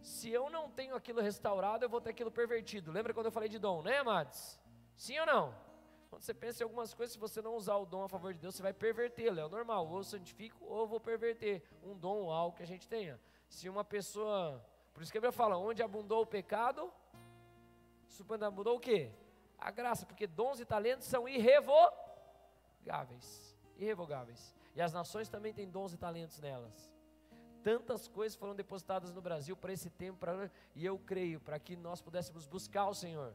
Se eu não tenho aquilo restaurado, eu vou ter aquilo pervertido. Lembra quando eu falei de dom, né, amados? Sim ou não? Quando você pensa em algumas coisas, se você não usar o dom a favor de Deus, você vai pervertê-lo, é o normal. Ou eu santifico, ou eu vou perverter um dom ou algo que a gente tenha. Se uma pessoa, por isso que a Bíblia fala, onde abundou o pecado, superabundou o quê? A graça, porque dons e talentos são irrevogáveis. Irrevogáveis. E as nações também têm dons e talentos nelas. Tantas coisas foram depositadas no Brasil para esse tempo, e eu creio, para que nós pudéssemos buscar o Senhor.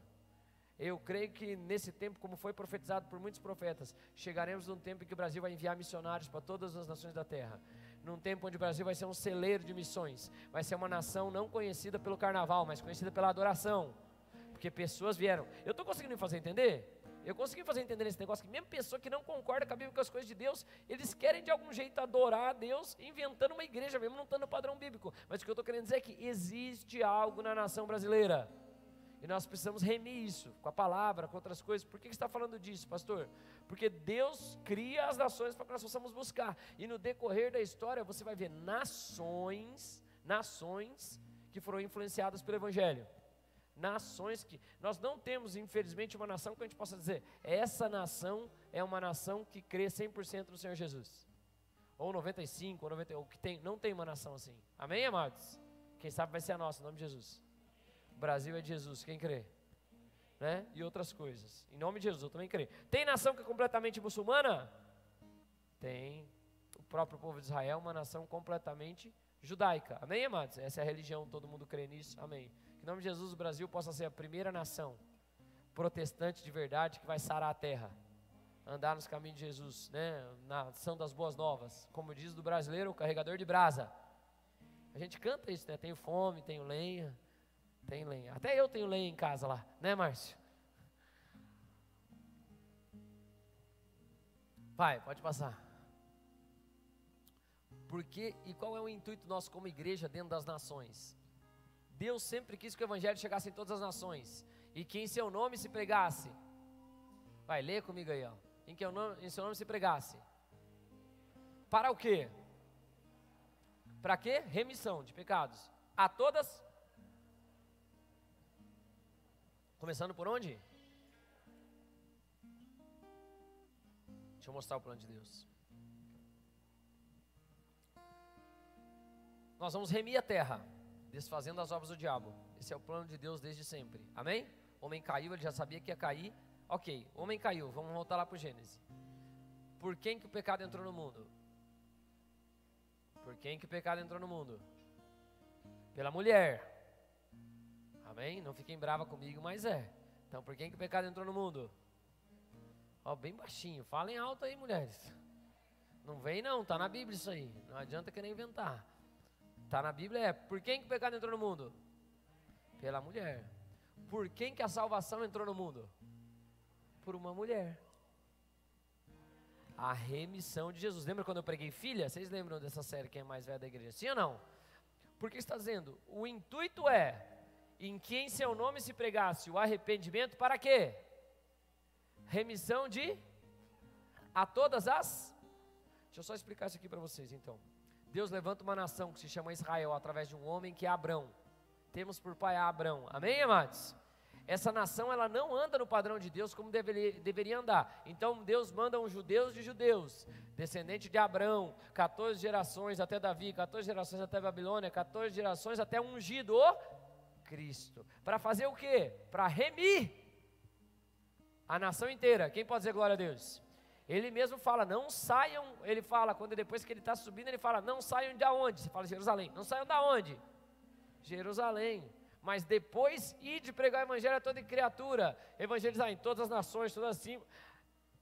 Eu creio que nesse tempo, como foi profetizado por muitos profetas, chegaremos num tempo em que o Brasil vai enviar missionários para todas as nações da terra. Num tempo onde o Brasil vai ser um celeiro de missões. Vai ser uma nação não conhecida pelo carnaval, mas conhecida pela adoração. Porque pessoas vieram. Eu estou conseguindo me fazer entender? Eu consegui fazer entender nesse negócio que mesmo pessoa que não concorda com a Bíblia, com as coisas de Deus, eles querem de algum jeito adorar a Deus, inventando uma igreja mesmo, não estando no padrão bíblico. Mas o que eu estou querendo dizer é que existe algo na nação brasileira. E nós precisamos remir isso, com a palavra, com outras coisas. Por que você está falando disso, pastor? Porque Deus cria as nações para que nós possamos buscar. E no decorrer da história, você vai ver nações que foram influenciadas pelo Evangelho. Nações que, nós não temos infelizmente uma nação que a gente possa dizer, essa nação é uma nação que crê 100% no Senhor Jesus, ou 95, ou 91, que tem, não tem uma nação assim, amém, amados? Quem sabe vai ser a nossa, em nome de Jesus. O Brasil é de Jesus, quem crê? Né? E outras coisas, em nome de Jesus, eu também creio. Tem nação que é completamente muçulmana? Tem. O próprio povo de Israel é uma nação completamente judaica, amém, amados? Essa é a religião, todo mundo crê nisso, amém. Em nome de Jesus, o Brasil possa ser a primeira nação protestante de verdade que vai sarar a terra, andar nos caminhos de Jesus, né? Nação das boas novas, como diz do brasileiro, o carregador de brasa. A gente canta isso, né? Tenho fome, tenho lenha, até eu tenho lenha em casa lá, né, Márcio? Vai, pode passar. Porque, e qual é o intuito nosso como igreja dentro das nações? Deus sempre quis que o Evangelho chegasse em todas as nações, e que em seu nome se pregasse. Vai, lê comigo aí, ó. Em seu nome se pregasse. Para o quê? Para quê? Remissão de pecados. A todas. Começando por onde? Deixa eu mostrar o plano de Deus. Nós vamos remir a terra, desfazendo as obras do diabo. Esse é o plano de Deus desde sempre, amém? O homem caiu, ele já sabia que ia cair. Ok, o homem caiu, vamos voltar lá para o Gênesis. Por quem que o pecado entrou no mundo? Por quem que o pecado entrou no mundo? Pela mulher, amém? Não fiquem bravas comigo, mas é. Então, por quem que o pecado entrou no mundo? Ó, bem baixinho, falem alto aí, mulheres. Não vem não, tá na Bíblia isso aí, não adianta querer inventar. Está na Bíblia, por quem que o pecado entrou no mundo? Pela mulher. Por quem que a salvação entrou no mundo? Por uma mulher. A remissão de Jesus. Lembra quando eu preguei filha? Vocês lembram dessa série, quem é mais velho da igreja? Sim ou não? Por que está dizendo? O intuito é, em que em seu nome se pregasse o arrependimento, para quê? Remissão de a todas as... Deixa eu só explicar isso aqui para vocês então. Deus levanta uma nação que se chama Israel através de um homem que é Abrão. Temos por pai Abrão, amém, amados? Essa nação, ela não anda no padrão de Deus como deveria andar. Então Deus manda uns judeus de judeus, descendente de Abrão, 14 gerações até Davi, 14 gerações até Babilônia, 14 gerações até ungido o Cristo. Para fazer o quê? Para remir a nação inteira. Quem pode dizer glória a Deus? Ele mesmo fala, não saiam, ele fala, quando depois que ele está subindo, ele fala, não saiam de onde? Você fala Jerusalém, não saiam da onde? Jerusalém. Mas depois de pregar o evangelho a toda criatura, evangelizar em todas as nações, todas assim,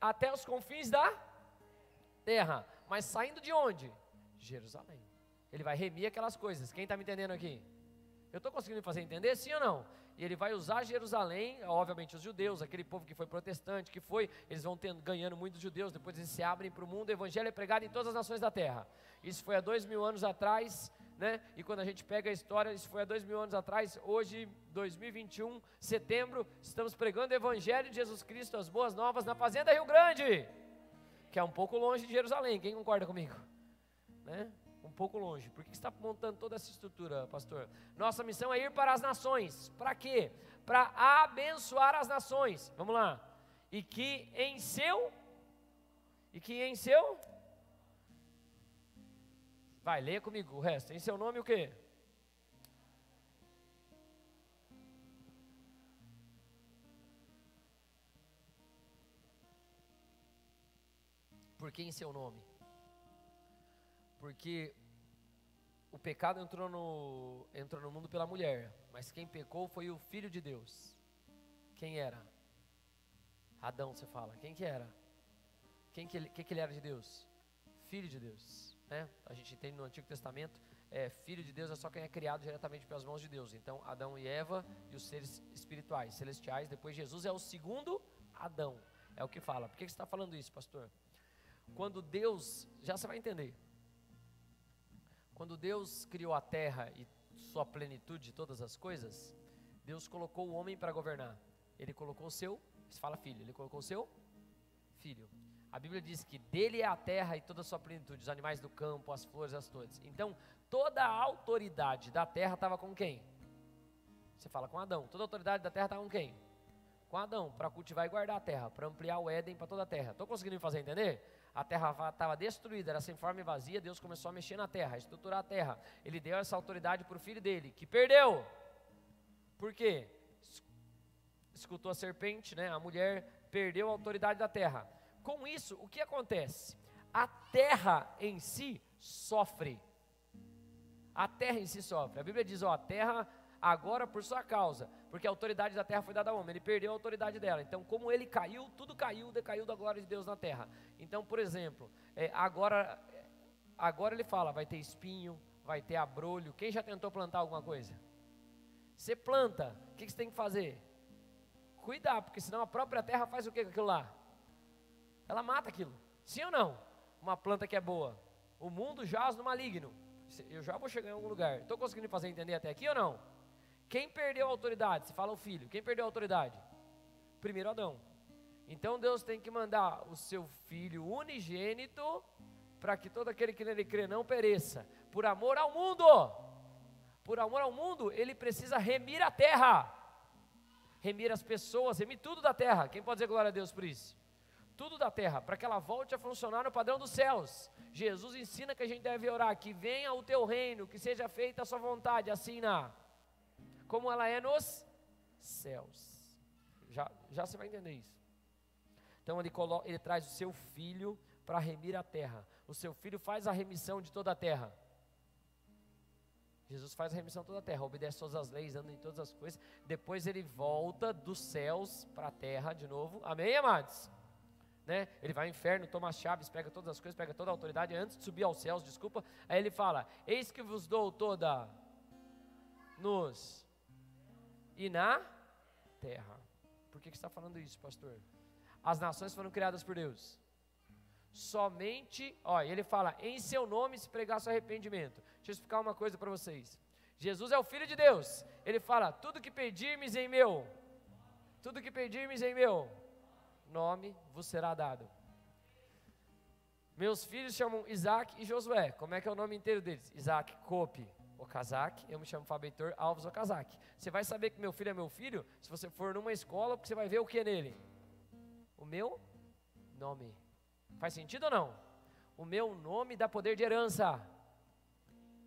até os confins da terra. Mas saindo de onde? Jerusalém. Ele vai remir aquelas coisas. Quem está me entendendo aqui? Eu estou conseguindo me fazer entender, sim ou não? E ele vai usar Jerusalém, obviamente os judeus, aquele povo que foi protestante, eles vão ganhando muitos judeus, depois eles se abrem para o mundo, o evangelho é pregado em todas as nações da terra. Isso foi há 2000 anos atrás, né? E quando a gente pega a história, isso foi há 2000 anos atrás, hoje, 2021, setembro, estamos pregando o evangelho de Jesus Cristo, as boas novas, na fazenda Rio Grande, que é um pouco longe de Jerusalém, quem concorda comigo? Né? Um pouco longe. Por que você está montando toda essa estrutura, pastor? Nossa missão é ir para as nações. Para quê? Para abençoar as nações. Vamos lá. E que em seu vai, leia comigo o resto. Em seu nome o quê? Por que em seu nome? Porque o pecado entrou no mundo pela mulher, mas quem pecou foi o Filho de Deus. Quem era? Adão, você fala. Quem que era? Que ele era de Deus? Filho de Deus, né? A gente entende no Antigo Testamento, filho de Deus é só quem é criado diretamente pelas mãos de Deus. Então Adão e Eva e os seres espirituais, celestiais. Depois Jesus é o segundo Adão, é o que fala. Por que você está falando isso, pastor? Quando Deus, já você vai entender. Quando Deus criou a terra e sua plenitude de todas as coisas, Deus colocou o homem para governar. Ele colocou o seu, você fala filho, ele colocou o seu filho. A Bíblia diz que dele é a terra e toda a sua plenitude, os animais do campo, as flores, as flores. Então, toda a autoridade da terra estava com quem? Você fala com Adão. Toda a autoridade da terra estava com quem? Com Adão, para cultivar e guardar a terra, para ampliar o Éden para toda a terra. Estou conseguindo me fazer entender? A terra estava destruída, era sem forma e vazia. Deus começou a mexer na terra, a estruturar a terra. Ele deu essa autoridade para o filho dele, que perdeu. Por quê? Escutou a serpente, né? A mulher perdeu a autoridade da terra. Com isso, o que acontece? A terra em si sofre. A terra em si sofre. A Bíblia diz, a terra agora por sua causa, porque a autoridade da terra foi dada ao homem, ele perdeu a autoridade dela. Então, como ele caiu, tudo caiu, decaiu da glória de Deus na terra. Então, por exemplo, agora ele fala, vai ter espinho, vai ter abrolho. Quem já tentou plantar alguma coisa? Você planta, o que você tem que fazer? Cuidar, porque senão a própria terra faz o que com aquilo lá? Ela mata aquilo, sim ou não? Uma planta que é boa. O mundo jaz no maligno. Eu já vou chegar em algum lugar. Estou conseguindo fazer entender até aqui ou não? Quem perdeu a autoridade? Você fala o filho. Quem perdeu a autoridade? Primeiro Adão. Então Deus tem que mandar o seu filho unigênito para que todo aquele que nele crê não pereça. Por amor ao mundo. Por amor ao mundo, ele precisa remir a terra. Remir as pessoas, remir tudo da terra. Quem pode dizer glória a Deus por isso? Tudo da terra, para que ela volte a funcionar no padrão dos céus. Jesus ensina que a gente deve orar, que venha o teu reino, que seja feita a sua vontade, assim como ela é nos céus. Já você vai entender isso. Então ele traz o seu filho para remir a terra. O seu filho faz a remissão de toda a terra. Jesus faz a remissão de toda a terra, obedece todas as leis, anda em todas as coisas. Depois ele volta dos céus para a terra de novo. Amém, amados? Né? Ele vai ao inferno, toma as chaves, pega todas as coisas, pega toda a autoridade, antes de subir aos céus, desculpa. Aí ele fala, eis que vos dou toda nos e na terra. Por que você está falando isso, pastor? As nações foram criadas por Deus. Somente, ele fala, em seu nome se pregasse arrependimento. Deixa eu explicar uma coisa para vocês. Jesus é o Filho de Deus. Ele fala, tudo que pedirmes em meu nome vos será dado. Meus filhos chamam Isaac e Josué. Como é que é o nome inteiro deles? Isaac, Cope, Okazaki, eu me chamo Fábio Heitor Alves Okazaki. Você vai saber que meu filho é meu filho se você for numa escola, porque você vai ver o que nele? O meu nome. Faz sentido ou não? O meu nome dá poder de herança.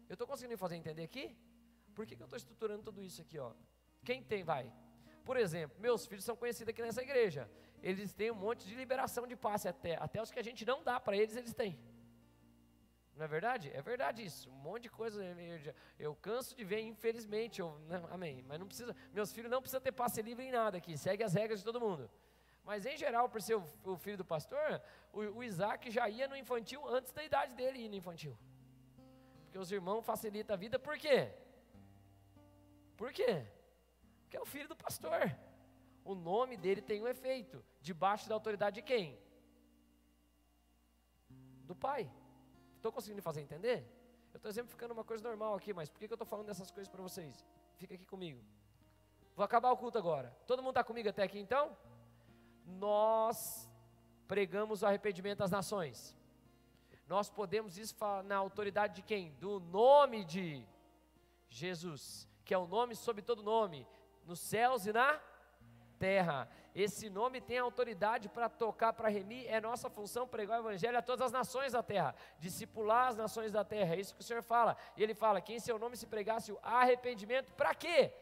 Eu estou conseguindo me fazer entender aqui? Por que eu estou estruturando tudo isso aqui, ó? Quem tem, vai? Por exemplo, meus filhos são conhecidos aqui nessa igreja. Eles têm um monte de liberação de passe até os que a gente não dá para eles, eles têm. Não é verdade? É verdade isso. Um monte de coisa. Eu canso de ver, infelizmente. Amém. Mas não precisa. Meus filhos não precisam ter passe livre em nada aqui. Segue as regras de todo mundo. Mas em geral, por ser o filho do pastor, o Isaac já ia no infantil antes da idade dele ir no infantil. Porque os irmãos facilitam a vida. Por quê? Por quê? Porque é o filho do pastor. O nome dele tem um efeito. Debaixo da autoridade de quem? Do pai. Estou conseguindo fazer entender? Eu estou exemplificando uma coisa normal aqui, mas por que eu estou falando dessas coisas para vocês? Fica aqui comigo. Vou acabar o culto agora. Todo mundo está comigo até aqui então? Nós pregamos o arrependimento das nações. Nós podemos isso na autoridade de quem? Do nome de Jesus, que é o nome sobre todo nome, nos céus e na terra. Esse nome tem autoridade para tocar, para remir. É nossa função pregar o evangelho a todas as nações da terra, discipular as nações da terra. É isso que o Senhor fala. E Ele fala que em seu nome se pregasse o arrependimento. Para quê?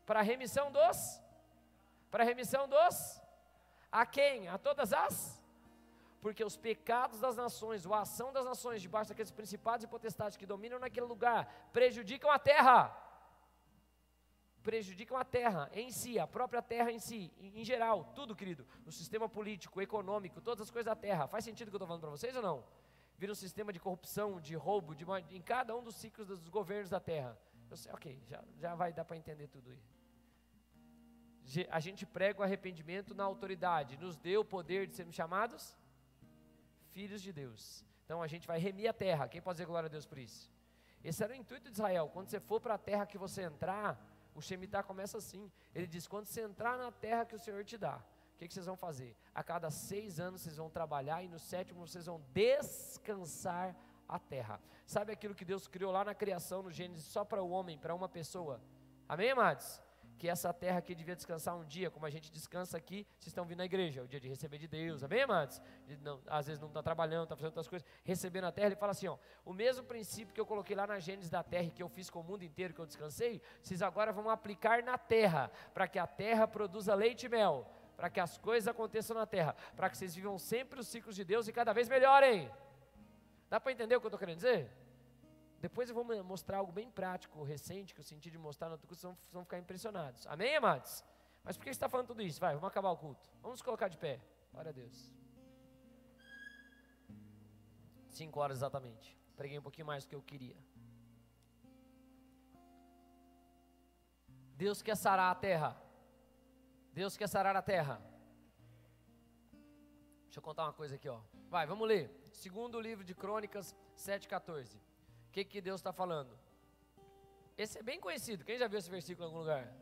Para a remissão dos? Para a remissão dos? A quem? A todas as? Porque os pecados das nações, a ação das nações debaixo daqueles principados e potestades que dominam naquele lugar, prejudicam a terra. Prejudicam a terra em si, a própria terra em si, em geral, tudo, querido, o sistema político, econômico, todas as coisas da terra. Faz sentido o que eu estou falando para vocês ou não? Vira um sistema de corrupção, de roubo, em cada um dos ciclos dos governos da terra. Eu sei, ok, já vai dar para entender tudo aí. A gente prega o arrependimento na autoridade, nos deu o poder de sermos chamados filhos de Deus. Então a gente vai remir a terra. Quem pode dizer glória a Deus por isso? Esse era o intuito de Israel. Quando você for para a terra que você entrar, o Shemitah começa assim. Ele diz: quando você entrar na terra que o Senhor te dá, o que vocês vão fazer? A cada 6 anos vocês vão trabalhar e no 7º vocês vão descansar a terra. Sabe aquilo que Deus criou lá na criação, no Gênesis, só para o homem, para uma pessoa? Amém, amados? Que essa terra aqui devia descansar um dia, como a gente descansa aqui, vocês estão vindo na igreja, é o dia de receber de Deus, amém, amados? Às vezes não está trabalhando, está fazendo outras coisas, recebendo a terra. Ele fala assim, ó: o mesmo princípio que eu coloquei lá na Gênesis da terra, e que eu fiz com o mundo inteiro, que eu descansei, vocês agora vão aplicar na terra, para que a terra produza leite e mel, para que as coisas aconteçam na terra, para que vocês vivam sempre os ciclos de Deus e cada vez melhorem. Dá para entender o que eu estou querendo dizer? Depois eu vou mostrar algo bem prático, recente, que eu senti de mostrar no outro curso, vocês vão ficar impressionados. Amém, amados? Mas por que você está falando tudo isso? Vai, vamos acabar o culto. Vamos nos colocar de pé. Glória a Deus. 5 horas exatamente. Preguei um pouquinho mais do que eu queria. Deus quer sarar a terra. Deus quer sarar a terra. Deixa eu contar uma coisa aqui, ó. Vai, vamos ler. Segundo livro de Crônicas 7,14. O que Deus está falando? Esse é bem conhecido. Quem já viu esse versículo em algum lugar?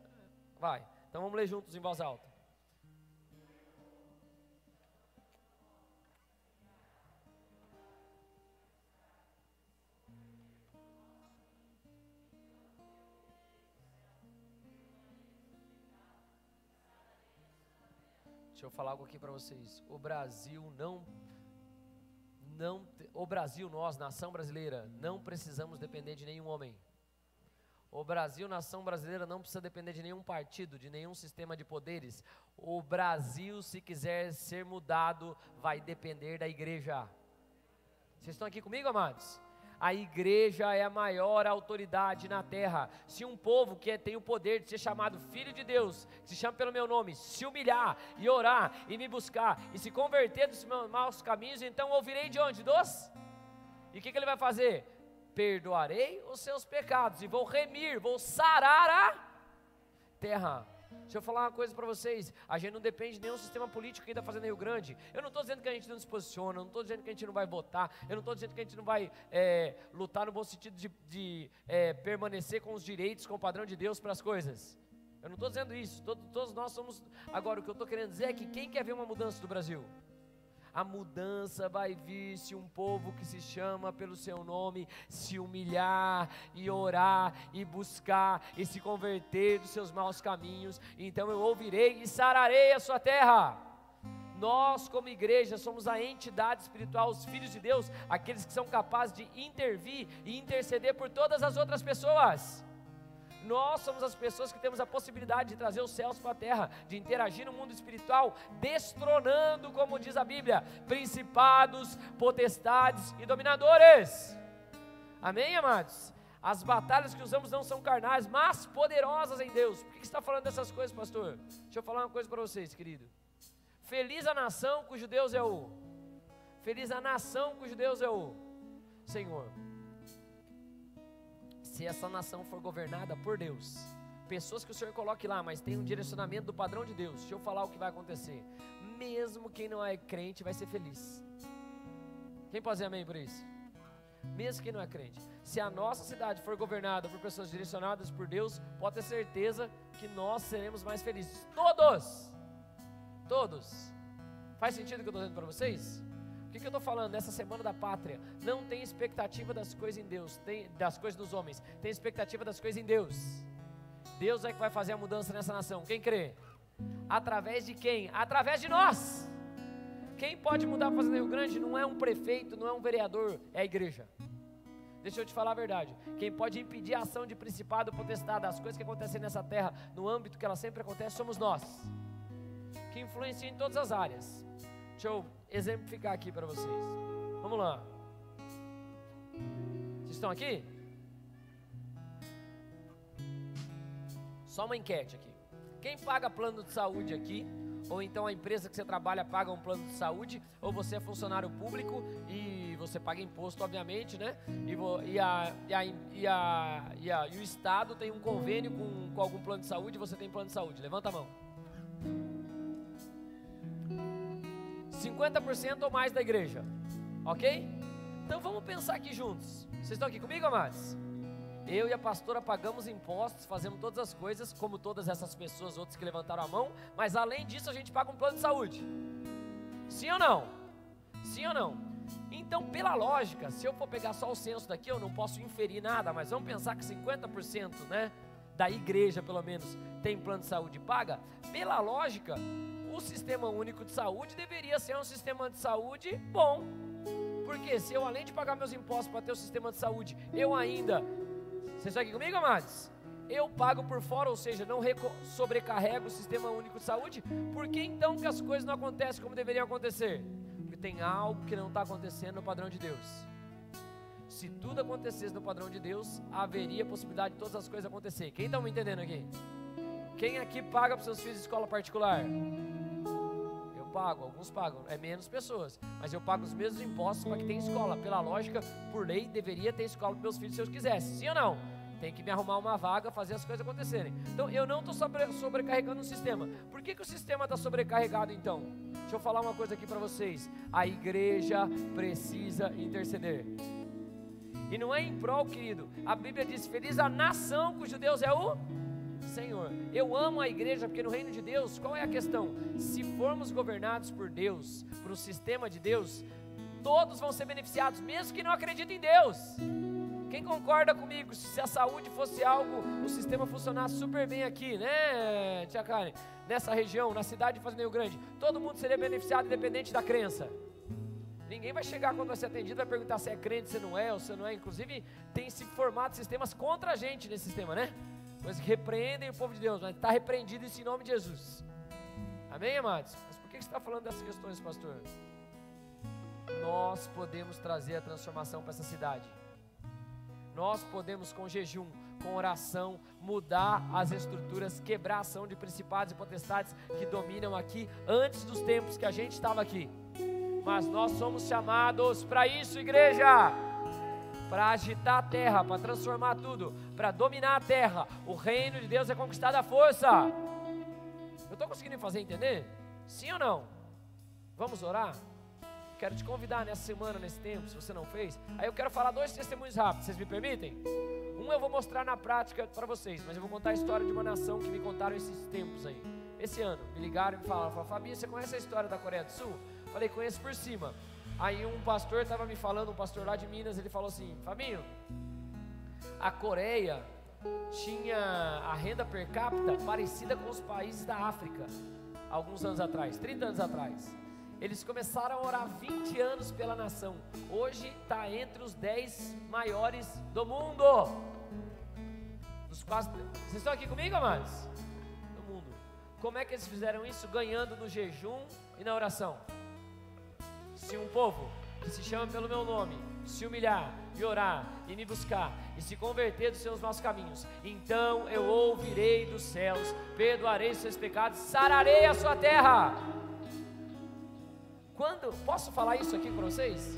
Vai. Então vamos ler juntos em voz alta. Deixa eu falar algo aqui para vocês. O Brasil, nós, nação brasileira, não precisamos depender de nenhum homem. O Brasil, nação brasileira, não precisa depender de nenhum partido, de nenhum sistema de poderes. O Brasil, se quiser ser mudado, vai depender da igreja. Vocês estão aqui comigo, amados? A igreja é a maior autoridade na terra. Se um povo que tem o poder de ser chamado filho de Deus, que se chama pelo meu nome, se humilhar e orar e me buscar e se converter dos meus maus caminhos, então ouvirei de onde? Dos? E o que ele vai fazer? Perdoarei os seus pecados e vou remir, vou sarar a terra. Deixa eu falar uma coisa para vocês. A gente não depende de nenhum sistema político que está fazendo em Rio Grande. Eu não estou dizendo que a gente não se posiciona, eu não estou dizendo que a gente não vai votar, eu não estou dizendo que a gente não vai lutar no bom sentido de permanecer com os direitos, com o padrão de Deus para as coisas. Eu não estou dizendo isso. Todos nós somos. Agora, o que eu estou querendo dizer é que quem quer ver uma mudança do Brasil? A mudança vai vir se um povo que se chama pelo seu nome se humilhar e orar e buscar e se converter dos seus maus caminhos. Então eu ouvirei e sararei a sua terra. Nós, como igreja, somos a entidade espiritual, os filhos de Deus, aqueles que são capazes de intervir e interceder por todas as outras pessoas. Nós somos as pessoas que temos a possibilidade de trazer os céus para a terra, de interagir no mundo espiritual, destronando, como diz a Bíblia, principados, potestades e dominadores. Amém, amados? As batalhas que usamos não são carnais, mas poderosas em Deus. Por que você está falando dessas coisas, pastor? Deixa eu falar uma coisa para vocês, querido. Feliz a nação cujo Deus é o... Feliz a nação cujo Deus é o Senhor. Se essa nação for governada por Deus, pessoas que o Senhor coloque lá, mas tem um direcionamento do padrão de Deus, deixa eu falar o que vai acontecer. Mesmo quem não é crente vai ser feliz. Quem pode dizer amém por isso? Mesmo quem não é crente. Se a nossa cidade for governada por pessoas direcionadas por Deus, pode ter certeza que nós seremos mais felizes. Todos. Faz sentido o que eu estou dizendo para vocês? O que eu estou falando? Nessa semana da pátria, não tem expectativa das coisas em Deus, das coisas dos homens, tem expectativa das coisas em Deus. Deus é que vai fazer a mudança nessa nação. Quem crê? Através de quem? Através de nós. Quem pode mudar a Fazenda Rio Grande não é um prefeito, não é um vereador, é a igreja. Deixa eu te falar a verdade. Quem pode impedir a ação de principado, potestade, as coisas que acontecem nessa terra, no âmbito que ela sempre acontece, somos nós, que influenciam em todas as áreas. Deixa eu exemplificar aqui para vocês. Vamos lá. Vocês estão aqui? Só uma enquete aqui. Quem paga plano de saúde aqui? Ou então a empresa que você trabalha paga um plano de saúde? Ou você é funcionário público e você paga imposto, obviamente, né? E o Estado tem um convênio com algum plano de saúde e você tem plano de saúde? Levanta a mão. 50% ou mais da igreja, ok? Então vamos pensar aqui juntos. Vocês estão aqui comigo, amados? Eu e a pastora pagamos impostos, fazemos todas as coisas, como todas essas pessoas, outros que levantaram a mão, mas além disso a gente paga um plano de saúde. Sim ou não? Sim ou não? Então, pela lógica, se eu for pegar só o censo daqui, eu não posso inferir nada, mas vamos pensar que 50%, né, da igreja pelo menos, tem plano de saúde paga. Pela lógica, o Sistema Único de Saúde deveria ser um sistema de saúde bom. Porque se eu, além de pagar meus impostos para ter o sistema de saúde, eu ainda... Vocês estão aqui comigo, amados? Eu pago por fora, ou seja, não sobrecarrego o Sistema Único de Saúde. Por que então que as coisas não acontecem como deveriam acontecer? Porque tem algo que não está acontecendo no padrão de Deus. Se tudo acontecesse no padrão de Deus, haveria possibilidade de todas as coisas acontecer. Quem está me entendendo aqui? Quem aqui paga para os seus filhos de escola particular? Eu pago, alguns pagam, é menos pessoas, mas eu pago os mesmos impostos para que tenha escola. Pela lógica, por lei, deveria ter escola para meus filhos se eu quisesse, sim ou não? Tem que me arrumar uma vaga, fazer as coisas acontecerem. Então eu não estou sobrecarregando o sistema. Por que o sistema está sobrecarregado então? Deixa eu falar uma coisa aqui para vocês. A igreja precisa interceder. E não é em prol, querido. A Bíblia diz: feliz a nação cujo Deus é o Senhor. Eu amo a igreja porque no reino de Deus, qual é a questão? Se formos governados por Deus, por um sistema de Deus, todos vão ser beneficiados, mesmo que não acreditem em Deus. Quem concorda comigo? Se a saúde fosse algo, o sistema funcionasse super bem aqui, né, tia Karen? Nessa região, na cidade de Fazenda Rio Grande, todo mundo seria beneficiado independente da crença. Ninguém vai chegar quando vai ser atendido, vai perguntar se é crente, se não é, ou se não é. Inclusive, tem se formado sistemas contra a gente nesse sistema, né? Coisas que repreendem o povo de Deus, mas está repreendido isso em nome de Jesus. Amém, amados? Mas por que você está falando dessas questões, pastor? Nós podemos trazer a transformação para essa cidade. Nós podemos, com jejum, com oração, mudar as estruturas, quebrar a ação de principados e potestades que dominam aqui antes dos tempos que a gente estava aqui. Mas nós somos chamados para isso, igreja, para agitar a terra, para transformar tudo, para dominar a terra. O reino de Deus é conquistado à força. Eu estou conseguindo fazer entender? Sim ou não? Vamos orar? Quero te convidar nessa semana, nesse tempo, se você não fez. Aí eu quero falar 2 testemunhos rápidos, vocês me permitem? Um eu vou mostrar na prática para vocês, mas eu vou contar a história de uma nação que me contaram esses tempos aí. Esse ano, me ligaram e me falaram: Fabi, você conhece a história da Coreia do Sul? Falei, conheço por cima. Aí um pastor estava me falando, um pastor lá de Minas, ele falou assim: Fabinho, a Coreia tinha a renda per capita parecida com os países da África, alguns anos atrás, 30 anos atrás. Eles começaram a orar 20 anos pela nação. Hoje está entre os 10 maiores do mundo. Vocês estão aqui comigo, amados? Do mundo. Como é que eles fizeram isso? Ganhando no jejum e na oração. Se um povo que se chama pelo meu nome se humilhar e orar e me buscar e se converter dos seus maus caminhos, então eu ouvirei dos céus, perdoarei os seus pecados, sararei a sua terra. Posso falar isso aqui para vocês?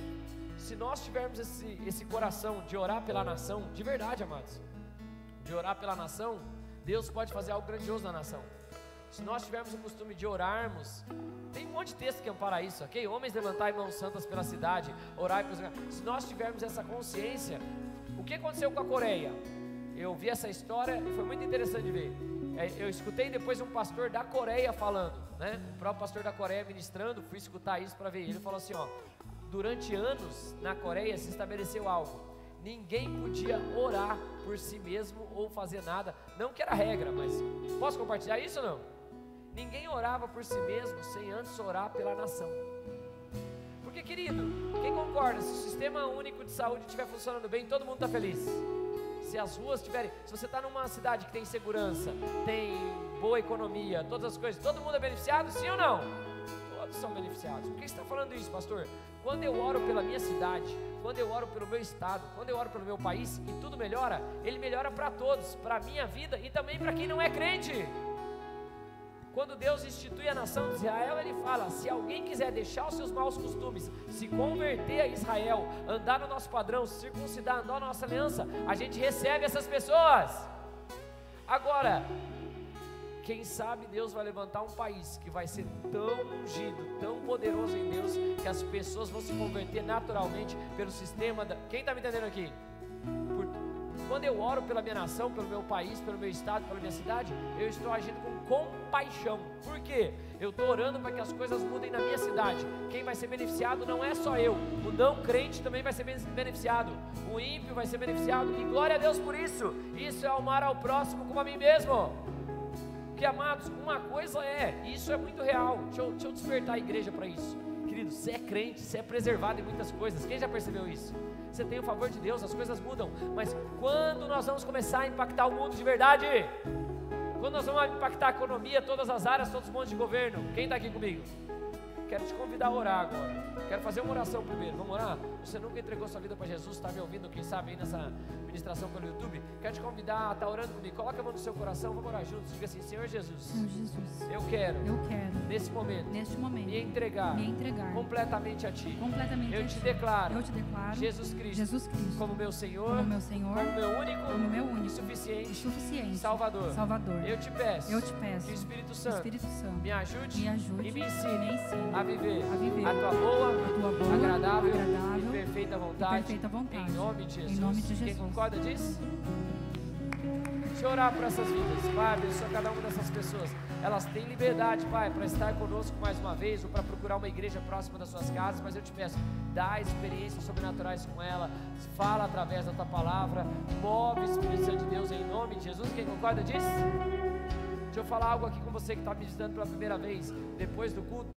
Se nós tivermos esse coração de orar pela nação, de verdade, amados, de orar pela nação, Deus pode fazer algo grandioso na nação. Se nós tivermos o costume de orarmos, tem um monte de texto que ampara isso, ok? Homens, levantai mãos santas pela cidade, orai pelos... Se nós tivermos essa consciência, o que aconteceu com a Coreia? Eu vi essa história e foi muito interessante de ver. Eu escutei depois um pastor da Coreia falando, né? O próprio pastor da Coreia ministrando, fui escutar isso para ver. Ele falou assim, ó, durante anos na Coreia se estabeleceu algo. Ninguém podia orar por si mesmo ou fazer nada. Não que era regra, mas posso compartilhar isso ou não? Ninguém orava por si mesmo sem antes orar pela nação. Porque, querido, quem concorda? Se o sistema único de saúde estiver funcionando bem, todo mundo está feliz. Se as ruas estiverem... Se você está numa cidade que tem segurança, tem boa economia, todas as coisas, todo mundo é beneficiado, sim ou não? Todos são beneficiados. Por que você está falando isso, pastor? Quando eu oro pela minha cidade, quando eu oro pelo meu estado, quando eu oro pelo meu país e tudo melhora, ele melhora para todos, para a minha vida e também para quem não é crente. Quando Deus institui a nação de Israel, Ele fala, se alguém quiser deixar os seus maus costumes, se converter a Israel, andar no nosso padrão, se circuncidar, andar na nossa aliança, a gente recebe essas pessoas. Agora, quem sabe Deus vai levantar um país que vai ser tão ungido, tão poderoso em Deus, que as pessoas vão se converter naturalmente pelo sistema da... Quem está me entendendo aqui? Quando eu oro pela minha nação, pelo meu país, pelo meu estado, pela minha cidade, eu estou agindo com compaixão. Por quê? Eu estou orando para que as coisas mudem na minha cidade. Quem vai ser beneficiado não é só eu, o não crente também vai ser beneficiado, o ímpio vai ser beneficiado, e glória a Deus por isso. Isso é amar ao próximo como a mim mesmo. Porque, amados, uma coisa isso é muito real. Deixa eu despertar a igreja para isso. Querido, você é crente, você é preservado em muitas coisas. Quem já percebeu isso? Você tem o favor de Deus, as coisas mudam. Mas quando nós vamos começar a impactar o mundo de verdade? Quando nós vamos impactar a economia, todas as áreas, todos os montes de governo? Quem está aqui comigo? Quero te convidar a orar agora. Quero fazer uma oração primeiro. Vamos orar? Você nunca entregou sua vida para Jesus, está me ouvindo, quem sabe aí nessa ministração pelo YouTube? Quero te convidar a estar orando comigo. Coloca a mão no seu coração, vamos orar juntos. Diga assim, Senhor Jesus, Senhor Jesus, eu quero neste momento me entregar completamente a Ti. Eu te declaro Jesus Cristo como meu Senhor, como meu único e suficiente Salvador. Eu te peço que o Espírito Santo me ajude e me ensine a viver a Tua boa, agradável e perfeita vontade. Em nome de Jesus. Quem concorda disso? Deixa eu orar por essas vidas. Pai, abençoa cada uma dessas pessoas. Elas têm liberdade, Pai, para estar conosco mais uma vez ou para procurar uma igreja próxima das suas casas, mas eu te peço, dá experiências sobrenaturais com ela, fala através da Tua palavra, move o Espírito Santo de Deus em nome de Jesus. Quem concorda disso? Deixa eu falar algo aqui com você que está me visitando pela primeira vez, depois do culto.